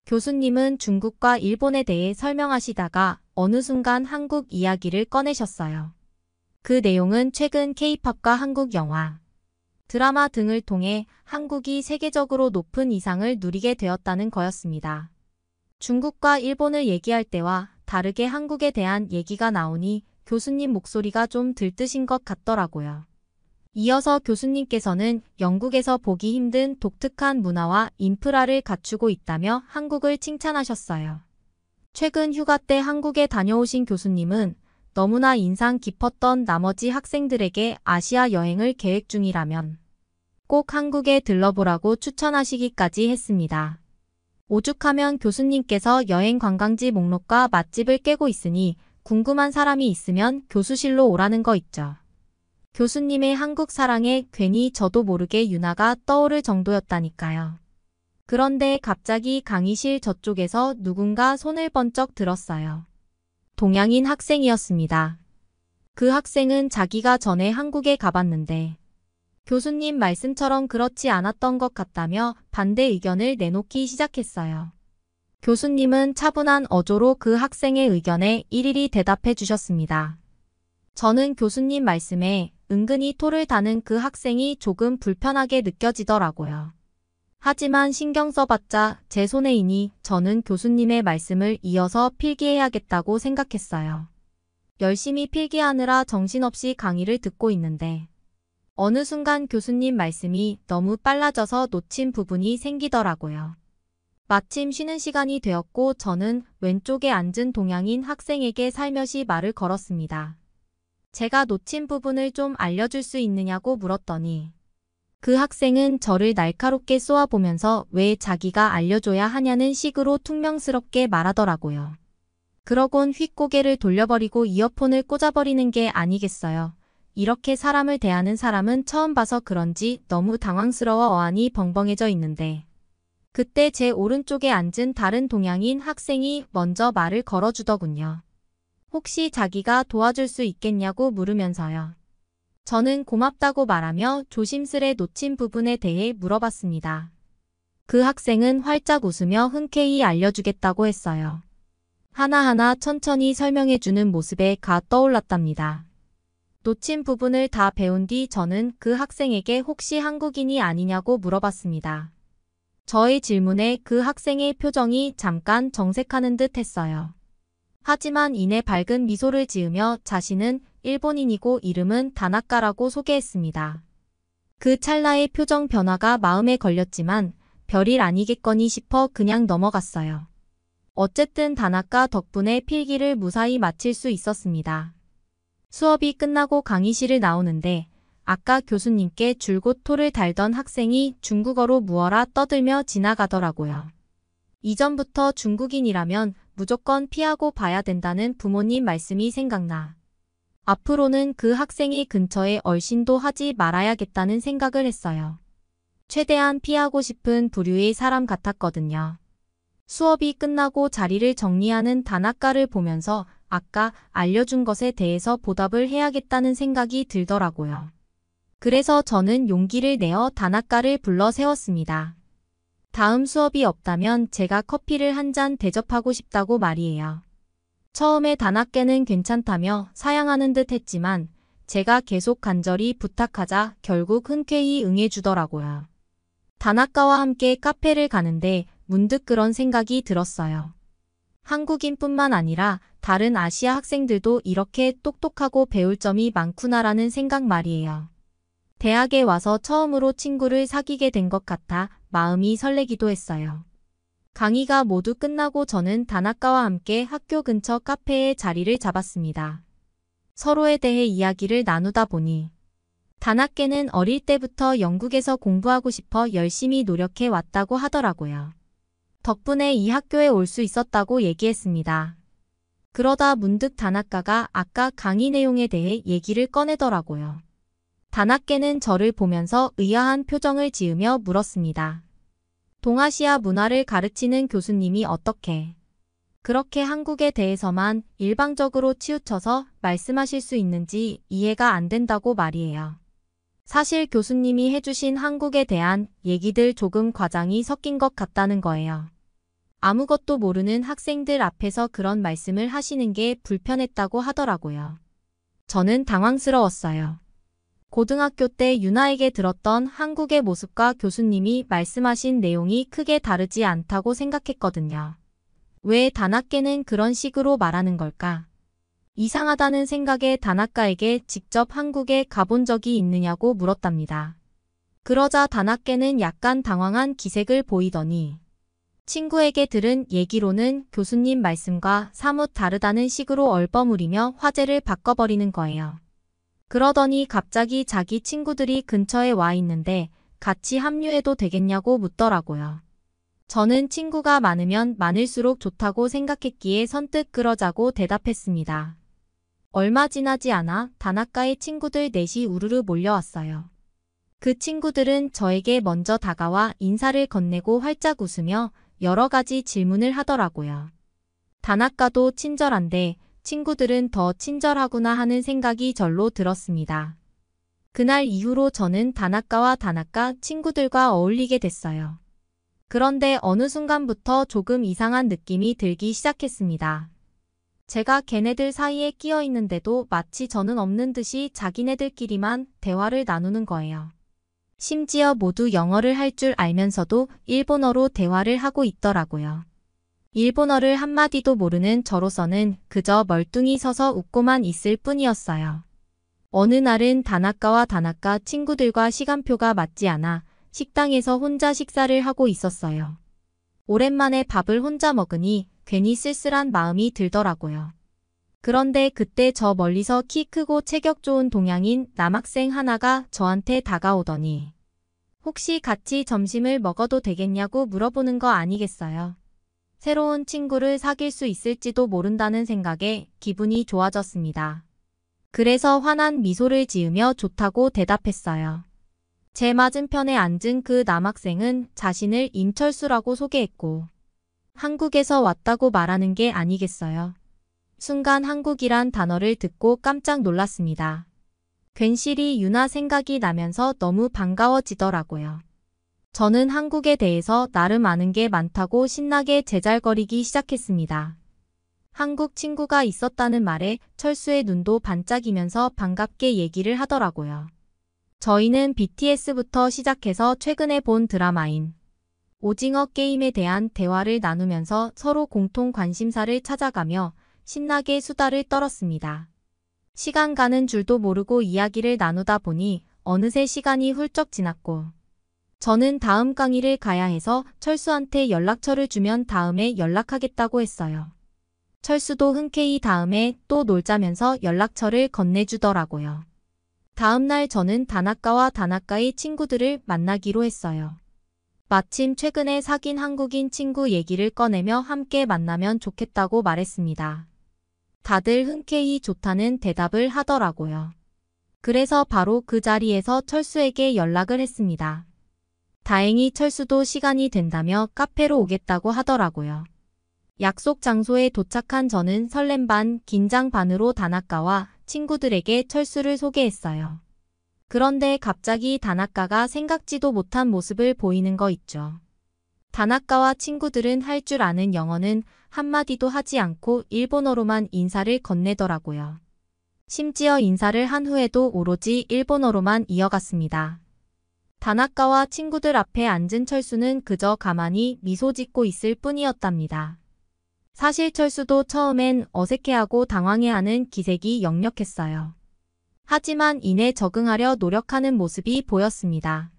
교수님은 중국과 일본에 대해 설명하시다가 어느 순간 한국 이야기를 꺼내셨어요. 그 내용은 최근 K-팝과 한국 영화, 드라마 등을 통해 한국이 세계적으로 높은 이상을 누리게 되었다는 거였습니다. 중국과 일본을 얘기할 때와 다르게 한국에 대한 얘기가 나오니 교수님 목소리가 좀 들뜨신 것 같더라고요. 이어서 교수님께서는 영국에서 보기 힘든 독특한 문화와 인프라를 갖추고 있다며 한국을 칭찬하셨어요. 최근 휴가 때 한국에 다녀오신 교수님은 너무나 인상 깊었던 나머지 학생들에게 아시아 여행을 계획 중이라면 꼭 한국에 들러보라고 추천하시기까지 했습니다. 오죽하면 교수님께서 여행 관광지 목록과 맛집을 깨고 있으니 궁금한 사람이 있으면 교수실로 오라는 거 있죠. 교수님의 한국 사랑에 괜히 저도 모르게 유나가 떠오를 정도였다니까요. 그런데 갑자기 강의실 저쪽에서 누군가 손을 번쩍 들었어요. 동양인 학생이었습니다. 그 학생은 자기가 전에 한국에 가봤는데 교수님 말씀처럼 그렇지 않았던 것 같다며 반대 의견을 내놓기 시작했어요. 교수님은 차분한 어조로 그 학생의 의견에 일일이 대답해 주셨습니다. 저는 교수님 말씀에 은근히 토를 다는 그 학생이 조금 불편하게 느껴지더라고요. 하지만 신경 써봤자 제 손해이니 저는 교수님의 말씀을 이어서 필기해야겠다고 생각했어요. 열심히 필기하느라 정신없이 강의를 듣고 있는데 어느 순간 교수님 말씀이 너무 빨라져서 놓친 부분이 생기더라고요. 마침 쉬는 시간이 되었고 저는 왼쪽에 앉은 동양인 학생에게 살며시 말을 걸었습니다. 제가 놓친 부분을 좀 알려줄 수 있느냐고 물었더니 그 학생은 저를 날카롭게 쏘아보면서 왜 자기가 알려줘야 하냐는 식으로 퉁명스럽게 말하더라고요. 그러곤 휙 고개를 돌려버리고 이어폰을 꽂아버리는 게 아니겠어요. 이렇게 사람을 대하는 사람은 처음 봐서 그런지 너무 당황스러워 어안이 벙벙해져 있는데 그때 제 오른쪽에 앉은 다른 동양인 학생이 먼저 말을 걸어주더군요. 혹시 자기가 도와줄 수 있겠냐고 물으면서요. 저는 고맙다고 말하며 조심스레 놓친 부분에 대해 물어봤습니다. 그 학생은 활짝 웃으며 흔쾌히 알려주겠다고 했어요. 하나하나 천천히 설명해주는 모습에 가 떠올랐답니다. 놓친 부분을 다 배운 뒤 저는 그 학생에게 혹시 한국인이 아니냐고 물어봤습니다. 저의 질문에 그 학생의 표정이 잠깐 정색하는 듯 했어요. 하지만 이내 밝은 미소를 지으며 자신은 일본인이고 이름은 다나카라고 소개했습니다. 그 찰나의 표정 변화가 마음에 걸렸지만 별일 아니겠거니 싶어 그냥 넘어갔어요. 어쨌든 다나카 덕분에 필기를 무사히 마칠 수 있었습니다. 수업이 끝나고 강의실을 나오는데 아까 교수님께 줄곧 토를 달던 학생이 중국어로 무어라 떠들며 지나가더라고요. 이전부터 중국인이라면 무조건 피하고 봐야 된다는 부모님 말씀이 생각나. 앞으로는 그 학생이 근처에 얼씬도 하지 말아야겠다는 생각을 했어요. 최대한 피하고 싶은 부류의 사람 같았거든요. 수업이 끝나고 자리를 정리하는 다나카를 보면서 아까 알려준 것에 대해서 보답을 해야겠다는 생각이 들더라고요. 그래서 저는 용기를 내어 다나카를 불러 세웠습니다. 다음 수업이 없다면 제가 커피를 한 잔 대접하고 싶다고 말이에요. 처음에 다나카는 괜찮다며 사양하는 듯 했지만 제가 계속 간절히 부탁하자 결국 흔쾌히 응해주더라고요. 다나카와 함께 카페를 가는데 문득 그런 생각이 들었어요. 한국인뿐만 아니라 다른 아시아 학생들도 이렇게 똑똑하고 배울 점이 많구나라는 생각 말이에요. 대학에 와서 처음으로 친구를 사귀게 된 것 같아 마음이 설레기도 했어요. 강의가 모두 끝나고 저는 다나카와 함께 학교 근처 카페에 자리를 잡았습니다. 서로에 대해 이야기를 나누다 보니 다나카는 어릴 때부터 영국에서 공부하고 싶어 열심히 노력해 왔다고 하더라고요. 덕분에 이 학교에 올 수 있었다고 얘기했습니다. 그러다 문득 다나카가 아까 강의 내용에 대해 얘기를 꺼내더라고요. 다나카는 저를 보면서 의아한 표정을 지으며 물었습니다. 동아시아 문화를 가르치는 교수님이 어떻게 그렇게 한국에 대해서만 일방적으로 치우쳐서 말씀하실 수 있는지 이해가 안 된다고 말이에요. 사실 교수님이 해주신 한국에 대한 얘기들 조금 과장이 섞인 것 같다는 거예요. 아무것도 모르는 학생들 앞에서 그런 말씀을 하시는 게 불편했다고 하더라고요. 저는 당황스러웠어요. 고등학교 때 유나에게 들었던 한국의 모습과 교수님이 말씀하신 내용이 크게 다르지 않다고 생각했거든요. 왜 다나카는 그런 식으로 말하는 걸까? 이상하다는 생각에 다나카에게 직접 한국에 가본 적이 있느냐고 물었답니다. 그러자 다나카는 약간 당황한 기색을 보이더니 친구에게 들은 얘기로는 교수님 말씀과 사뭇 다르다는 식으로 얼버무리며 화제를 바꿔버리는 거예요. 그러더니 갑자기 자기 친구들이 근처에 와 있는데 같이 합류해도 되겠냐고 묻더라고요. 저는 친구가 많으면 많을수록 좋다고 생각했기에 선뜻 그러자고 대답했습니다. 얼마 지나지 않아 다나카의 친구들 넷이 우르르 몰려왔어요. 그 친구들은 저에게 먼저 다가와 인사를 건네고 활짝 웃으며 여러 가지 질문을 하더라고요. 다나카도 친절한데 친구들은 더 친절하구나 하는 생각이 절로 들었습니다. 그날 이후로 저는 다나카와 다나카 친구들과 어울리게 됐어요. 그런데 어느 순간부터 조금 이상한 느낌이 들기 시작했습니다. 제가 걔네들 사이에 끼어 있는데도 마치 저는 없는 듯이 자기네들끼리만 대화를 나누는 거예요. 심지어 모두 영어를 할 줄 알면서도 일본어로 대화를 하고 있더라고요. 일본어를 한마디도 모르는 저로서는 그저 멀뚱히 서서 웃고만 있을 뿐이었어요. 어느 날은 다나카와 다나카 친구들과 시간표가 맞지 않아 식당에서 혼자 식사를 하고 있었어요. 오랜만에 밥을 혼자 먹으니 괜히 쓸쓸한 마음이 들더라고요. 그런데 그때 저 멀리서 키 크고 체격 좋은 동양인 남학생 하나가 저한테 다가오더니 혹시 같이 점심을 먹어도 되겠냐고 물어보는 거 아니겠어요? 새로운 친구를 사귈 수 있을지도 모른다는 생각에 기분이 좋아졌습니다. 그래서 환한 미소를 지으며 좋다고 대답했어요. 제 맞은편에 앉은 그 남학생은 자신을 임철수라고 소개했고 한국에서 왔다고 말하는 게 아니겠어요. 순간 한국이란 단어를 듣고 깜짝 놀랐습니다. 괜시리 유나 생각이 나면서 너무 반가워지더라고요. 저는 한국에 대해서 나름 아는 게 많다고 신나게 제잘거리기 시작했습니다. 한국 친구가 있었다는 말에 철수의 눈도 반짝이면서 반갑게 얘기를 하더라고요. 저희는 BTS부터 시작해서 최근에 본 드라마인 오징어 게임에 대한 대화를 나누면서 서로 공통 관심사를 찾아가며 신나게 수다를 떨었습니다. 시간 가는 줄도 모르고 이야기를 나누다 보니 어느새 시간이 훌쩍 지났고 저는 다음 강의를 가야 해서 철수한테 연락처를 주면 다음에 연락하겠다고 했어요. 철수도 흔쾌히 다음에 또 놀자면서 연락처를 건네주더라고요. 다음날 저는 다나카와 다나카의 친구들을 만나기로 했어요. 마침 최근에 사귄 한국인 친구 얘기를 꺼내며 함께 만나면 좋겠다고 말했습니다. 다들 흔쾌히 좋다는 대답을 하더라고요. 그래서 바로 그 자리에서 철수에게 연락을 했습니다. 다행히 철수도 시간이 된다며 카페로 오겠다고 하더라고요. 약속 장소에 도착한 저는 설렘 반, 긴장 반으로 다나카와 친구들에게 철수를 소개했어요. 그런데 갑자기 다나카가 생각지도 못한 모습을 보이는 거 있죠. 다나카와 친구들은 할 줄 아는 영어는 한마디도 하지 않고 일본어로만 인사를 건네더라고요. 심지어 인사를 한 후에도 오로지 일본어로만 이어갔습니다. 다나카와 친구들 앞에 앉은 철수는 그저 가만히 미소 짓고 있을 뿐이었답니다. 사실 철수도 처음엔 어색해하고 당황해하는 기색이 역력했어요. 하지만 이내 적응하려 노력하는 모습이 보였습니다.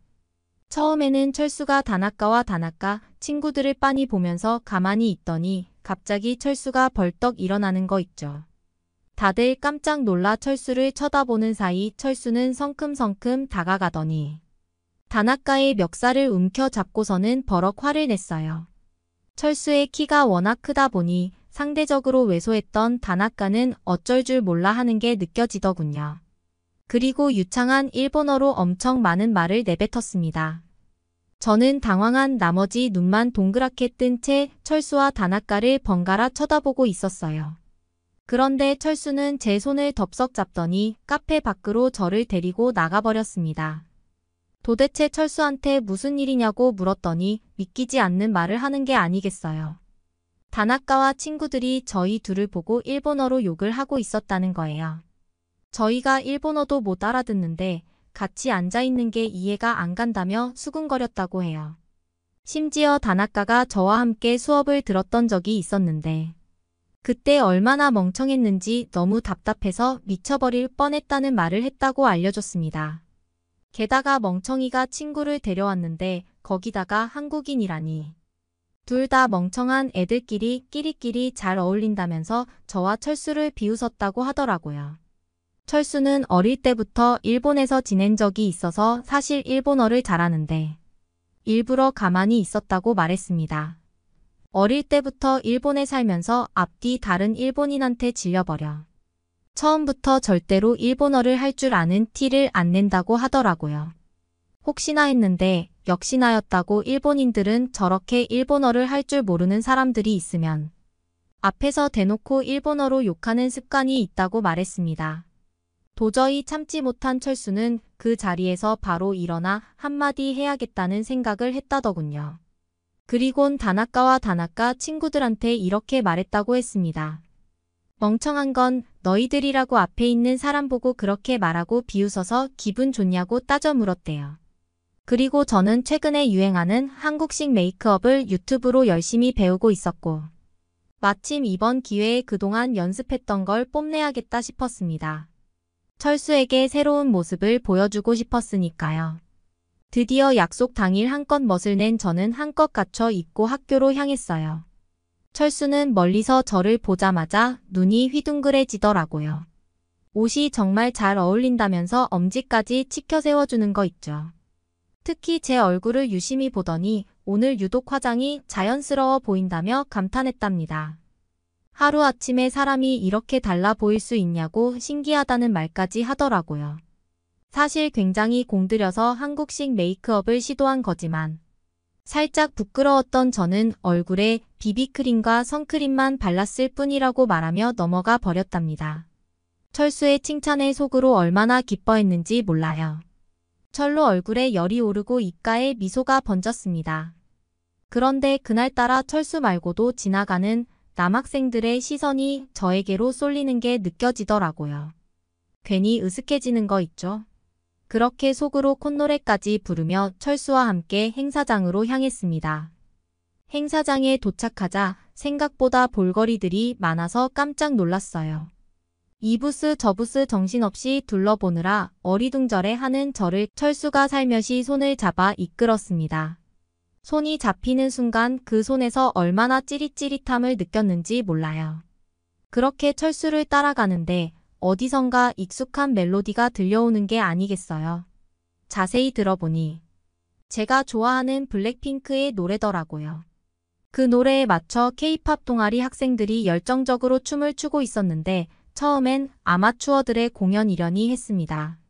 처음에는 철수가 다나카와 다나카 친구들을 빤히 보면서 가만히 있더니 갑자기 철수가 벌떡 일어나는 거 있죠. 다들 깜짝 놀라 철수를 쳐다보는 사이 철수는 성큼성큼 다가가더니 다나카의 멱살을 움켜잡고서는 버럭 화를 냈어요. 철수의 키가 워낙 크다 보니 상대적으로 왜소했던 다나카는 어쩔 줄 몰라 하는 게 느껴지더군요. 그리고 유창한 일본어로 엄청 많은 말을 내뱉었습니다. 저는 당황한 나머지 눈만 동그랗게 뜬 채 철수와 다나카를 번갈아 쳐다보고 있었어요. 그런데 철수는 제 손을 덥석 잡더니 카페 밖으로 저를 데리고 나가버렸습니다. 도대체 철수한테 무슨 일이냐고 물었더니 믿기지 않는 말을 하는 게 아니겠어요. 다나카와 친구들이 저희 둘을 보고 일본어로 욕을 하고 있었다는 거예요. 저희가 일본어도 못 알아듣는데 같이 앉아있는 게 이해가 안 간다며 수군거렸다고 해요. 심지어 다나카가 저와 함께 수업을 들었던 적이 있었는데 그때 얼마나 멍청했는지 너무 답답해서 미쳐버릴 뻔했다는 말을 했다고 알려줬습니다. 게다가 멍청이가 친구를 데려왔는데 거기다가 한국인이라니. 둘 다 멍청한 애들끼리 끼리끼리 잘 어울린다면서 저와 철수를 비웃었다고 하더라고요. 철수는 어릴 때부터 일본에서 지낸 적이 있어서 사실 일본어를 잘하는데 일부러 가만히 있었다고 말했습니다. 어릴 때부터 일본에 살면서 앞뒤 다른 일본인한테 질려버려. 처음부터 절대로 일본어를 할 줄 아는 티를 안 낸다고 하더라고요. 혹시나 했는데 역시나였다고. 일본인들은 저렇게 일본어를 할 줄 모르는 사람들이 있으면 앞에서 대놓고 일본어로 욕하는 습관이 있다고 말했습니다. 도저히 참지 못한 철수는 그 자리에서 바로 일어나 한마디 해야겠다는 생각을 했다더군요. 그리곤 다나카와 다나카 친구들한테 이렇게 말했다고 했습니다. 멍청한 건 너희들이라고. 앞에 있는 사람 보고 그렇게 말하고 비웃어서 기분 좋냐고 따져 물었대요. 그리고 저는 최근에 유행하는 한국식 메이크업을 유튜브로 열심히 배우고 있었고 마침 이번 기회에 그동안 연습했던 걸 뽐내야겠다 싶었습니다. 철수에게 새로운 모습을 보여주고 싶었으니까요. 드디어 약속 당일 한껏 멋을 낸 저는 한껏 갖춰 입고 학교로 향했어요. 철수는 멀리서 저를 보자마자 눈이 휘둥그레지더라고요. 옷이 정말 잘 어울린다면서 엄지까지 치켜 세워주는 거 있죠. 특히 제 얼굴을 유심히 보더니 오늘 유독 화장이 자연스러워 보인다며 감탄했답니다. 하루아침에 사람이 이렇게 달라 보일 수 있냐고 신기하다는 말까지 하더라고요. 사실 굉장히 공들여서 한국식 메이크업을 시도한 거지만 살짝 부끄러웠던 저는 얼굴에 비비크림과 선크림만 발랐을 뿐이라고 말하며 넘어가 버렸답니다. 철수의 칭찬에 속으로 얼마나 기뻐했는지 몰라요. 절로 얼굴에 열이 오르고 입가에 미소가 번졌습니다. 그런데 그날따라 철수 말고도 지나가는 남학생들의 시선이 저에게로 쏠리는 게 느껴지더라고요. 괜히 으슥해지는 거 있죠. 그렇게 속으로 콧노래까지 부르며 철수와 함께 행사장으로 향했습니다. 행사장에 도착하자 생각보다 볼거리들이 많아서 깜짝 놀랐어요. 이 부스 저 부스 정신없이 둘러보느라 어리둥절해하는 저를 철수가 살며시 손을 잡아 이끌었습니다. 손이 잡히는 순간 그 손에서 얼마나 찌릿찌릿함을 느꼈는지 몰라요. 그렇게 철수를 따라가는데 어디선가 익숙한 멜로디가 들려오는 게 아니겠어요. 자세히 들어보니 제가 좋아하는 블랙핑크의 노래더라고요. 그 노래에 맞춰 K-팝 동아리 학생들이 열정적으로 춤을 추고 있었는데 처음엔 아마추어들의 공연이려니 했습니다.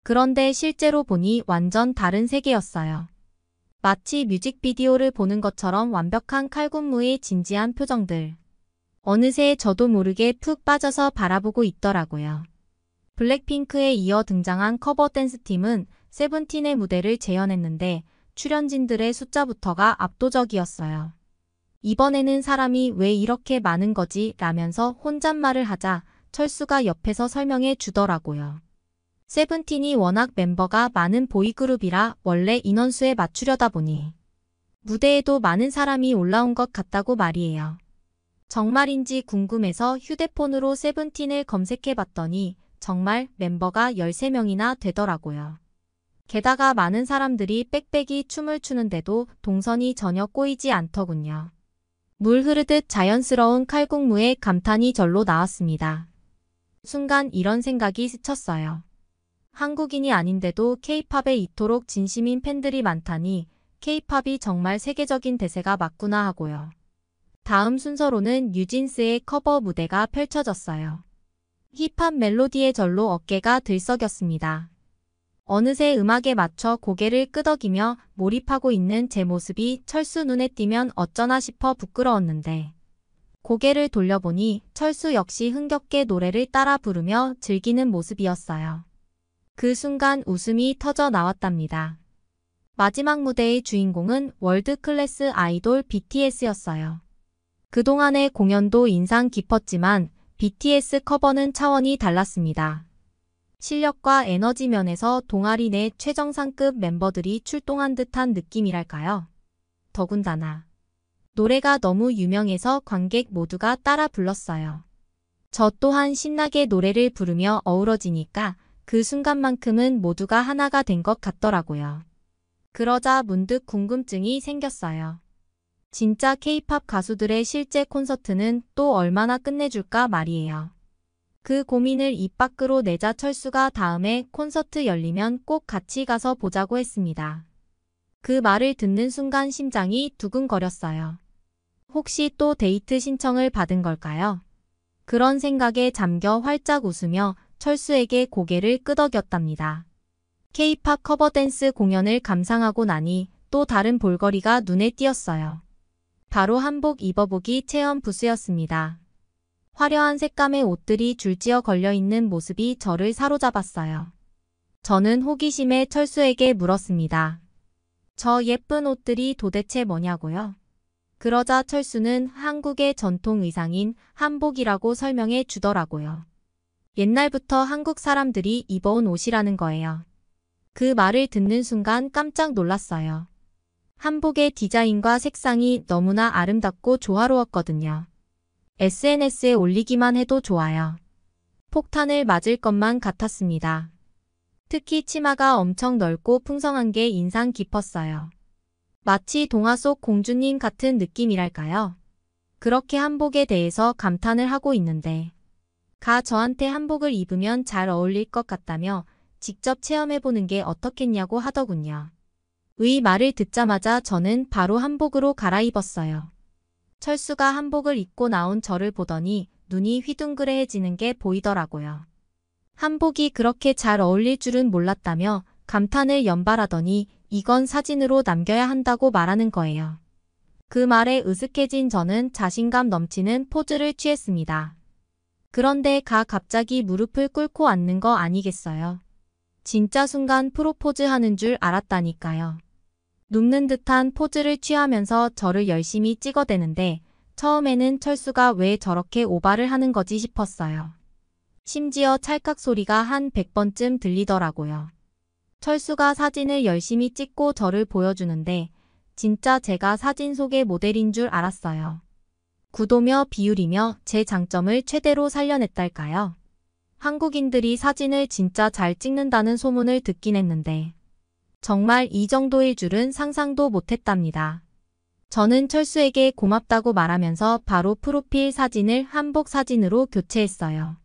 그런데 실제로 보니 완전 다른 세계였어요. 마치 뮤직비디오를 보는 것처럼 완벽한 칼군무의 진지한 표정들. 어느새 저도 모르게 푹 빠져서 바라보고 있더라고요. 블랙핑크에 이어 등장한 커버 댄스팀은 세븐틴의 무대를 재현했는데 출연진들의 숫자부터가 압도적이었어요. 이번에는 사람이 왜 이렇게 많은 거지? 라면서 혼잣말을 하자 철수가 옆에서 설명해 주더라고요. 세븐틴이 워낙 멤버가 많은 보이그룹이라 원래 인원수에 맞추려다 보니 무대에도 많은 사람이 올라온 것 같다고 말이에요. 정말인지 궁금해서 휴대폰으로 세븐틴을 검색해 봤더니 정말 멤버가 13명이나 되더라고요. 게다가 많은 사람들이 빽빽이 춤을 추는데도 동선이 전혀 꼬이지 않더군요. 물 흐르듯 자연스러운 칼국무에 감탄이 절로 나왔습니다. 순간 이런 생각이 스쳤어요. 한국인이 아닌데도 K-팝에 이토록 진심인 팬들이 많다니 K-팝이 정말 세계적인 대세가 맞구나 하고요. 다음 순서로는 뉴진스의 커버 무대가 펼쳐졌어요. 힙합 멜로디에 절로 어깨가 들썩였습니다. 어느새 음악에 맞춰 고개를 끄덕이며 몰입하고 있는 제 모습이 철수 눈에 띄면 어쩌나 싶어 부끄러웠는데 고개를 돌려보니 철수 역시 흥겹게 노래를 따라 부르며 즐기는 모습이었어요. 그 순간 웃음이 터져 나왔답니다. 마지막 무대의 주인공은 월드 클래스 아이돌 BTS였어요. 그동안의 공연도 인상 깊었지만 BTS 커버는 차원이 달랐습니다. 실력과 에너지 면에서 동아리 내 최정상급 멤버들이 출동한 듯한 느낌이랄까요. 더군다나 노래가 너무 유명해서 관객 모두가 따라 불렀어요. 저 또한 신나게 노래를 부르며 어우러지니까 그 순간만큼은 모두가 하나가 된 것 같더라고요. 그러자 문득 궁금증이 생겼어요. 진짜 K-팝 가수들의 실제 콘서트는 또 얼마나 끝내줄까 말이에요. 그 고민을 입 밖으로 내자 철수가 다음에 콘서트 열리면 꼭 같이 가서 보자고 했습니다. 그 말을 듣는 순간 심장이 두근거렸어요. 혹시 또 데이트 신청을 받은 걸까요? 그런 생각에 잠겨 활짝 웃으며 철수에게 고개를 끄덕였답니다. K-팝 커버 댄스 공연을 감상하고 나니 또 다른 볼거리가 눈에 띄었어요. 바로 한복 입어보기 체험 부스였습니다. 화려한 색감의 옷들이 줄지어 걸려있는 모습이 저를 사로잡았어요. 저는 호기심에 철수에게 물었습니다. 저 예쁜 옷들이 도대체 뭐냐고요? 그러자 철수는 한국의 전통 의상인 한복이라고 설명해 주더라고요. 옛날부터 한국 사람들이 입어온 옷이라는 거예요. 그 말을 듣는 순간 깜짝 놀랐어요. 한복의 디자인과 색상이 너무나 아름답고 조화로웠거든요. SNS에 올리기만 해도 좋아요. 폭탄을 맞을 것만 같았습니다. 특히 치마가 엄청 넓고 풍성한 게 인상 깊었어요. 마치 동화 속 공주님 같은 느낌이랄까요? 그렇게 한복에 대해서 감탄을 하고 있는데 저한테 한복을 입으면 잘 어울릴 것 같다며 직접 체험해보는 게 어떻겠냐고 하더군요. 의 말을 듣자마자 저는 바로 한복으로 갈아입었어요. 철수가 한복을 입고 나온 저를 보더니 눈이 휘둥그레해지는 게 보이더라고요. 한복이 그렇게 잘 어울릴 줄은 몰랐다며 감탄을 연발하더니 이건 사진으로 남겨야 한다고 말하는 거예요. 그 말에 으슥해진 저는 자신감 넘치는 포즈를 취했습니다. 그런데 갑자기 무릎을 꿇고 앉는 거 아니겠어요? 진짜 순간 프로포즈 하는 줄 알았다니까요. 눕는 듯한 포즈를 취하면서 저를 열심히 찍어대는데 처음에는 철수가 왜 저렇게 오바를 하는 거지 싶었어요. 심지어 찰칵 소리가 한 100번쯤 들리더라고요. 철수가 사진을 열심히 찍고 저를 보여주는데 진짜 제가 사진 속의 모델인 줄 알았어요. 구도며 비율이며 제 장점을 최대로 살려냈달까요? 한국인들이 사진을 진짜 잘 찍는다는 소문을 듣긴 했는데 정말 이 정도일 줄은 상상도 못했답니다. 저는 철수에게 고맙다고 말하면서 바로 프로필 사진을 한복 사진으로 교체했어요.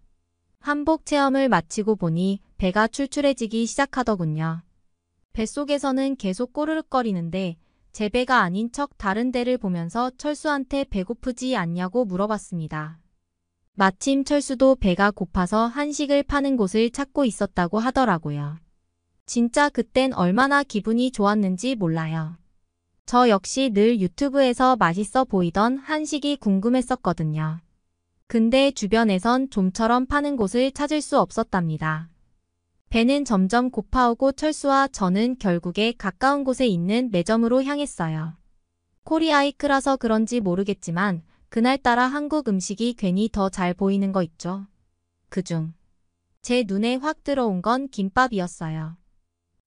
한복 체험을 마치고 보니 배가 출출해지기 시작하더군요. 뱃속에서는 계속 꼬르륵거리는데 제 배가 아닌 척 다른 데를 보면서 철수한테 배고프지 않냐고 물어봤습니다. 마침 철수도 배가 고파서 한식을 파는 곳을 찾고 있었다고 하더라고요. 진짜 그땐 얼마나 기분이 좋았는지 몰라요. 저 역시 늘 유튜브에서 맛있어 보이던 한식이 궁금했었거든요. 근데 주변에선 좀처럼 파는 곳을 찾을 수 없었답니다. 배는 점점 고파오고 철수와 저는 결국에 가까운 곳에 있는 매점으로 향했어요. 코리아이크라서 그런지 모르겠지만 그날따라 한국 음식이 괜히 더 잘 보이는 거 있죠. 그중 제 눈에 확 들어온 건 김밥이었어요.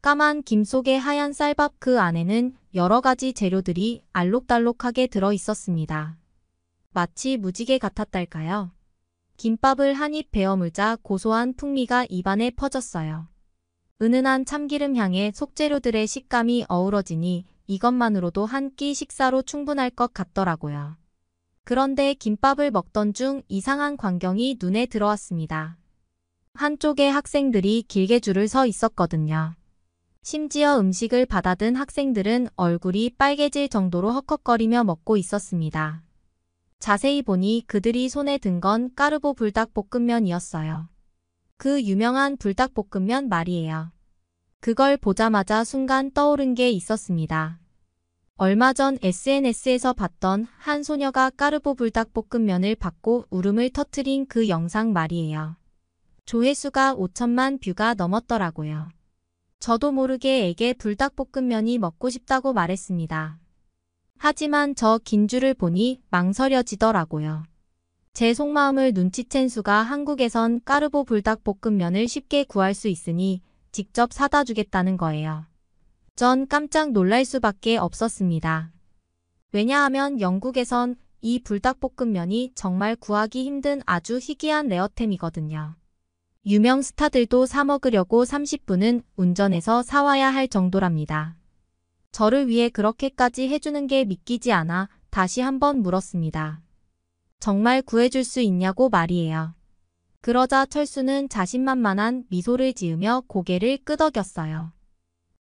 까만 김 속에 하얀 쌀밥 그 안에는 여러 가지 재료들이 알록달록하게 들어있었습니다. 마치 무지개 같았달까요? 김밥을 한 입 베어 물자 고소한 풍미가 입안에 퍼졌어요. 은은한 참기름 향에 속재료들의 식감이 어우러지니 이것만으로도 한 끼 식사로 충분할 것 같더라고요. 그런데 김밥을 먹던 중 이상한 광경이 눈에 들어왔습니다. 한쪽에 학생들이 길게 줄을 서 있었거든요. 심지어 음식을 받아든 학생들은 얼굴이 빨개질 정도로 헉헉거리며 먹고 있었습니다. 자세히 보니 그들이 손에 든 건 까르보 불닭볶음면이었어요. 그 유명한 불닭볶음면 말이에요. 그걸 보자마자 순간 떠오른 게 있었습니다. 얼마 전 SNS에서 봤던 한 소녀가 까르보 불닭볶음면을 받고 울음을 터뜨린 그 영상 말이에요. 조회수가 5천만 뷰가 넘었더라고요. 저도 모르게 애게 불닭볶음면이 먹고 싶다고 말했습니다. 하지만 저 긴 줄을 보니 망설여지더라고요. 제 속마음을 눈치챈 수가 한국에선 까르보 불닭볶음면을 쉽게 구할 수 있으니 직접 사다 주겠다는 거예요. 전 깜짝 놀랄 수밖에 없었습니다. 왜냐하면 영국에선 이 불닭볶음면이 정말 구하기 힘든 아주 희귀한 레어템이거든요. 유명 스타들도 사 먹으려고 30분은 운전해서 사와야 할 정도랍니다. 저를 위해 그렇게까지 해주는 게 믿기지 않아 다시 한번 물었습니다. 정말 구해줄 수 있냐고 말이에요. 그러자 철수는 자신만만한 미소를 지으며 고개를 끄덕였어요.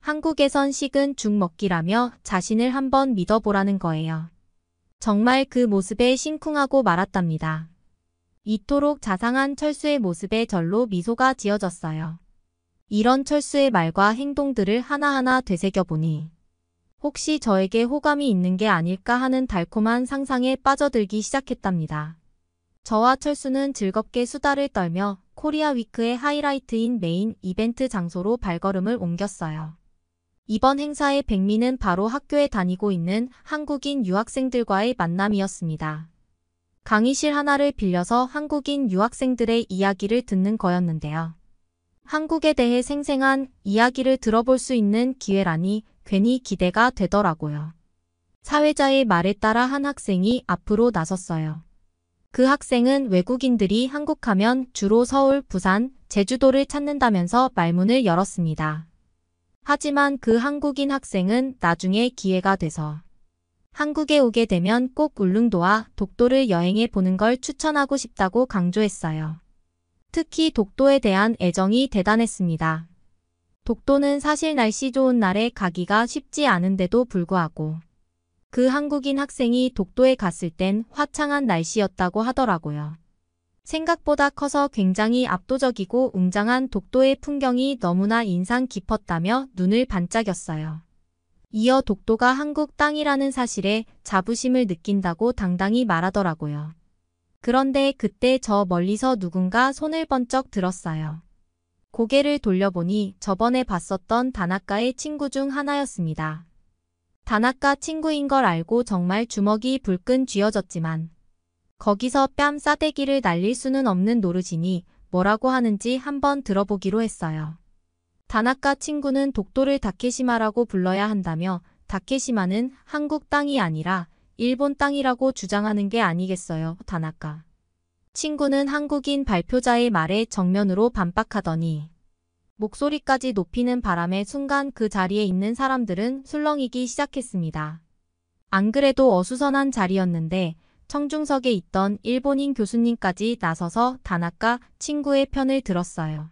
한국에선 식은 죽 먹기라며 자신을 한번 믿어보라는 거예요. 정말 그 모습에 심쿵하고 말았답니다. 이토록 자상한 철수의 모습에 절로 미소가 지어졌어요. 이런 철수의 말과 행동들을 하나하나 되새겨보니 혹시 저에게 호감이 있는 게 아닐까 하는 달콤한 상상에 빠져들기 시작했답니다. 저와 철수는 즐겁게 수다를 떨며 코리아 위크의 하이라이트인 메인 이벤트 장소로 발걸음을 옮겼어요. 이번 행사의 백미는 바로 학교에 다니고 있는 한국인 유학생들과의 만남이었습니다. 강의실 하나를 빌려서 한국인 유학생들의 이야기를 듣는 거였는데요. 한국에 대해 생생한 이야기를 들어볼 수 있는 기회라니 괜히 기대가 되더라고요. 사회자의 말에 따라 한 학생이 앞으로 나섰어요. 그 학생은 외국인들이 한국하면 주로 서울, 부산, 제주도를 찾는다면서 말문을 열었습니다. 하지만 그 한국인 학생은 나중에 기회가 돼서 한국에 오게 되면 꼭 울릉도와 독도를 여행해 보는 걸 추천하고 싶다고 강조했어요. 특히 독도에 대한 애정이 대단했습니다. 독도는 사실 날씨 좋은 날에 가기가 쉽지 않은데도 불구하고 그 한국인 학생이 독도에 갔을 땐 화창한 날씨였다고 하더라고요. 생각보다 커서 굉장히 압도적이고 웅장한 독도의 풍경이 너무나 인상 깊었다며 눈을 반짝였어요. 이어 독도가 한국 땅이라는 사실에 자부심을 느낀다고 당당히 말하더라고요. 그런데 그때 저 멀리서 누군가 손을 번쩍 들었어요. 고개를 돌려보니 저번에 봤었던 다나카의 친구 중 하나였습니다. 다나카 친구인 걸 알고 정말 주먹이 불끈 쥐어졌지만 거기서 뺨 싸대기를 날릴 수는 없는 노릇이니 뭐라고 하는지 한번 들어보기로 했어요. 다나카 친구는 독도를 다케시마라고 불러야 한다며 다케시마는 한국 땅이 아니라 일본 땅이라고 주장하는 게 아니겠어요, 다나카. 친구는 한국인 발표자의 말에 정면으로 반박하더니 목소리까지 높이는 바람에 순간 그 자리에 있는 사람들은 술렁이기 시작했습니다. 안 그래도 어수선한 자리였는데 청중석에 있던 일본인 교수님까지 나서서 다나카 친구의 편을 들었어요.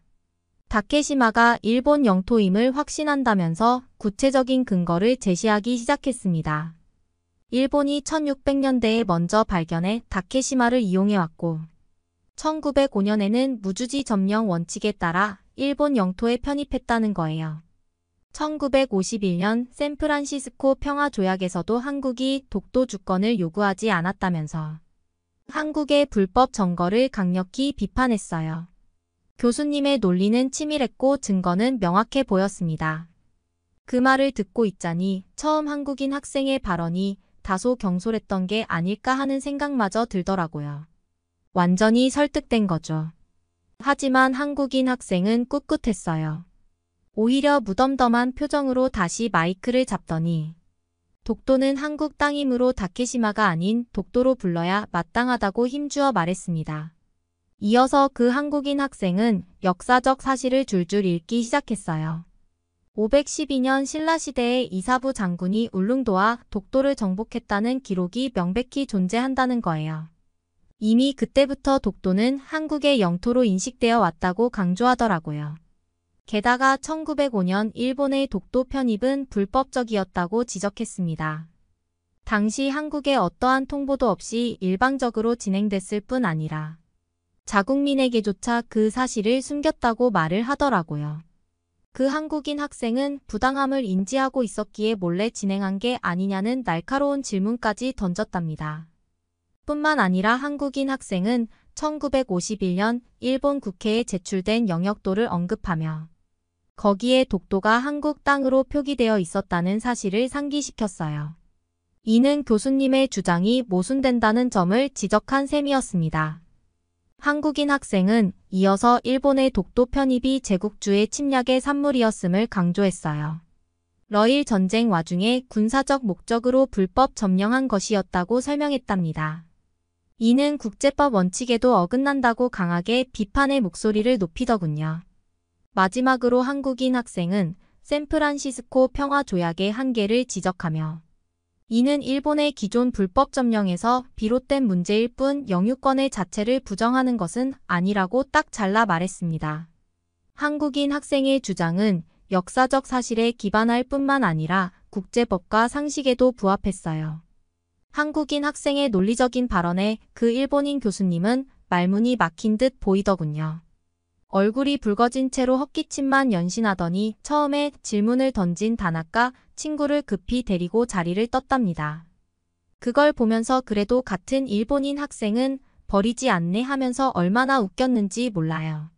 다케시마가 일본 영토임을 확신한다면서 구체적인 근거를 제시하기 시작했습니다. 일본이 1600년대에 먼저 발견해 다케시마를 이용해왔고 1905년에는 무주지 점령 원칙에 따라 일본 영토에 편입했다는 거예요. 1951년 샌프란시스코 평화조약에서도 한국이 독도 주권을 요구하지 않았다면서 한국의 불법 점거를 강력히 비판했어요. 교수님의 논리는 치밀했고 증거는 명확해 보였습니다. 그 말을 듣고 있자니 처음 한국인 학생의 발언이 다소 경솔했던 게 아닐까 하는 생각마저 들더라고요. 완전히 설득된 거죠. 하지만 한국인 학생은 꿋꿋했어요. 오히려 무덤덤한 표정으로 다시 마이크를 잡더니 독도는 한국 땅이므로 다케시마가 아닌 독도로 불러야 마땅하다고 힘주어 말했습니다. 이어서 그 한국인 학생은 역사적 사실을 줄줄 읽기 시작했어요. 512년 신라시대에 이사부 장군이 울릉도와 독도를 정복했다는 기록이 명백히 존재한다는 거예요. 이미 그때부터 독도는 한국의 영토로 인식되어 왔다고 강조하더라고요. 게다가 1905년 일본의 독도 편입은 불법적이었다고 지적했습니다. 당시 한국에 어떠한 통보도 없이 일방적으로 진행됐을 뿐 아니라 자국민에게조차 그 사실을 숨겼다고 말을 하더라고요. 그 한국인 학생은 부당함을 인지하고 있었기에 몰래 진행한 게 아니냐는 날카로운 질문까지 던졌답니다. 뿐만 아니라 한국인 학생은 1951년 일본 국회에 제출된 영역도를 언급하며 거기에 독도가 한국 땅으로 표기되어 있었다는 사실을 상기시켰어요. 이는 교수님의 주장이 모순된다는 점을 지적한 셈이었습니다. 한국인 학생은 이어서 일본의 독도 편입이 제국주의 침략의 산물이었음을 강조했어요. 러일 전쟁 와중에 군사적 목적으로 불법 점령한 것이었다고 설명했답니다. 이는 국제법 원칙에도 어긋난다고 강하게 비판의 목소리를 높이더군요. 마지막으로 한국인 학생은 샌프란시스코 평화조약의 한계를 지적하며 이는 일본의 기존 불법 점령에서 비롯된 문제일 뿐 영유권의 자체를 부정하는 것은 아니라고 딱 잘라 말했습니다. 한국인 학생의 주장은 역사적 사실에 기반할 뿐만 아니라 국제법과 상식에도 부합했어요. 한국인 학생의 논리적인 발언에 그 일본인 교수님은 말문이 막힌 듯 보이더군요. 얼굴이 붉어진 채로 헛기침만 연신하더니 처음에 질문을 던진 다나카 친구를 급히 데리고 자리를 떴답니다. 그걸 보면서 그래도 같은 일본인 학생은 버리지 않네 하면서 얼마나 웃겼는지 몰라요.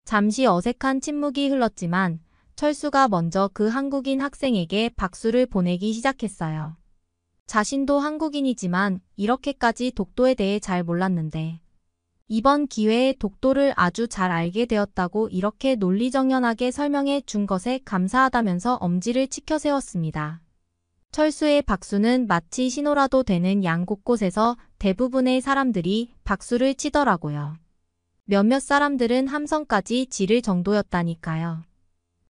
잠시 어색한 침묵이 흘렀지만 철수가 먼저 그 한국인 학생에게 박수를 보내기 시작했어요. 자신도 한국인이지만 이렇게까지 독도에 대해 잘 몰랐는데 이번 기회에 독도를 아주 잘 알게 되었다고 이렇게 논리정연하게 설명해 준 것에 감사하다면서 엄지를 치켜 세웠습니다. 철수의 박수는 마치 신호라도 되는 양 곳곳에서 대부분의 사람들이 박수를 치더라고요. 몇몇 사람들은 함성까지 지를 정도였다니까요.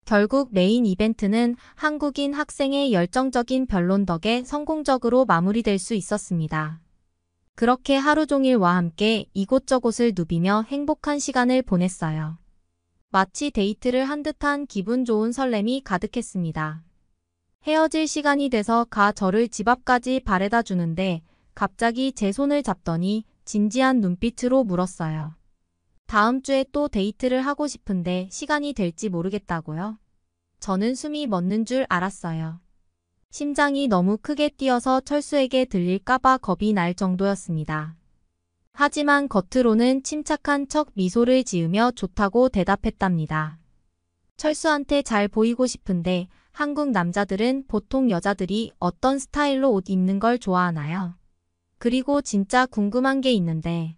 결국 메인 이벤트는 한국인 학생의 열정적인 변론 덕에 성공적으로 마무리될 수 있었습니다. 그렇게 하루 종일과 함께 이곳저곳을 누비며 행복한 시간을 보냈어요. 마치 데이트를 한 듯한 기분 좋은 설렘이 가득했습니다. 헤어질 시간이 돼서 저를 집 앞까지 바래다 주는데 갑자기 제 손을 잡더니 진지한 눈빛으로 물었어요. 다음 주에 또 데이트를 하고 싶은데 시간이 될지 모르겠다고요? 저는 숨이 멎는 줄 알았어요. 심장이 너무 크게 뛰어서 철수에게 들릴까봐 겁이 날 정도였습니다. 하지만 겉으로는 침착한 척 미소를 지으며 좋다고 대답했답니다. 철수한테 잘 보이고 싶은데 한국 남자들은 보통 여자들이 어떤 스타일로 옷 입는 걸 좋아하나요? 그리고 진짜 궁금한 게 있는데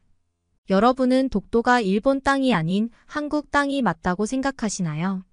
여러분은 독도가 일본 땅이 아닌 한국 땅이 맞다고 생각하시나요?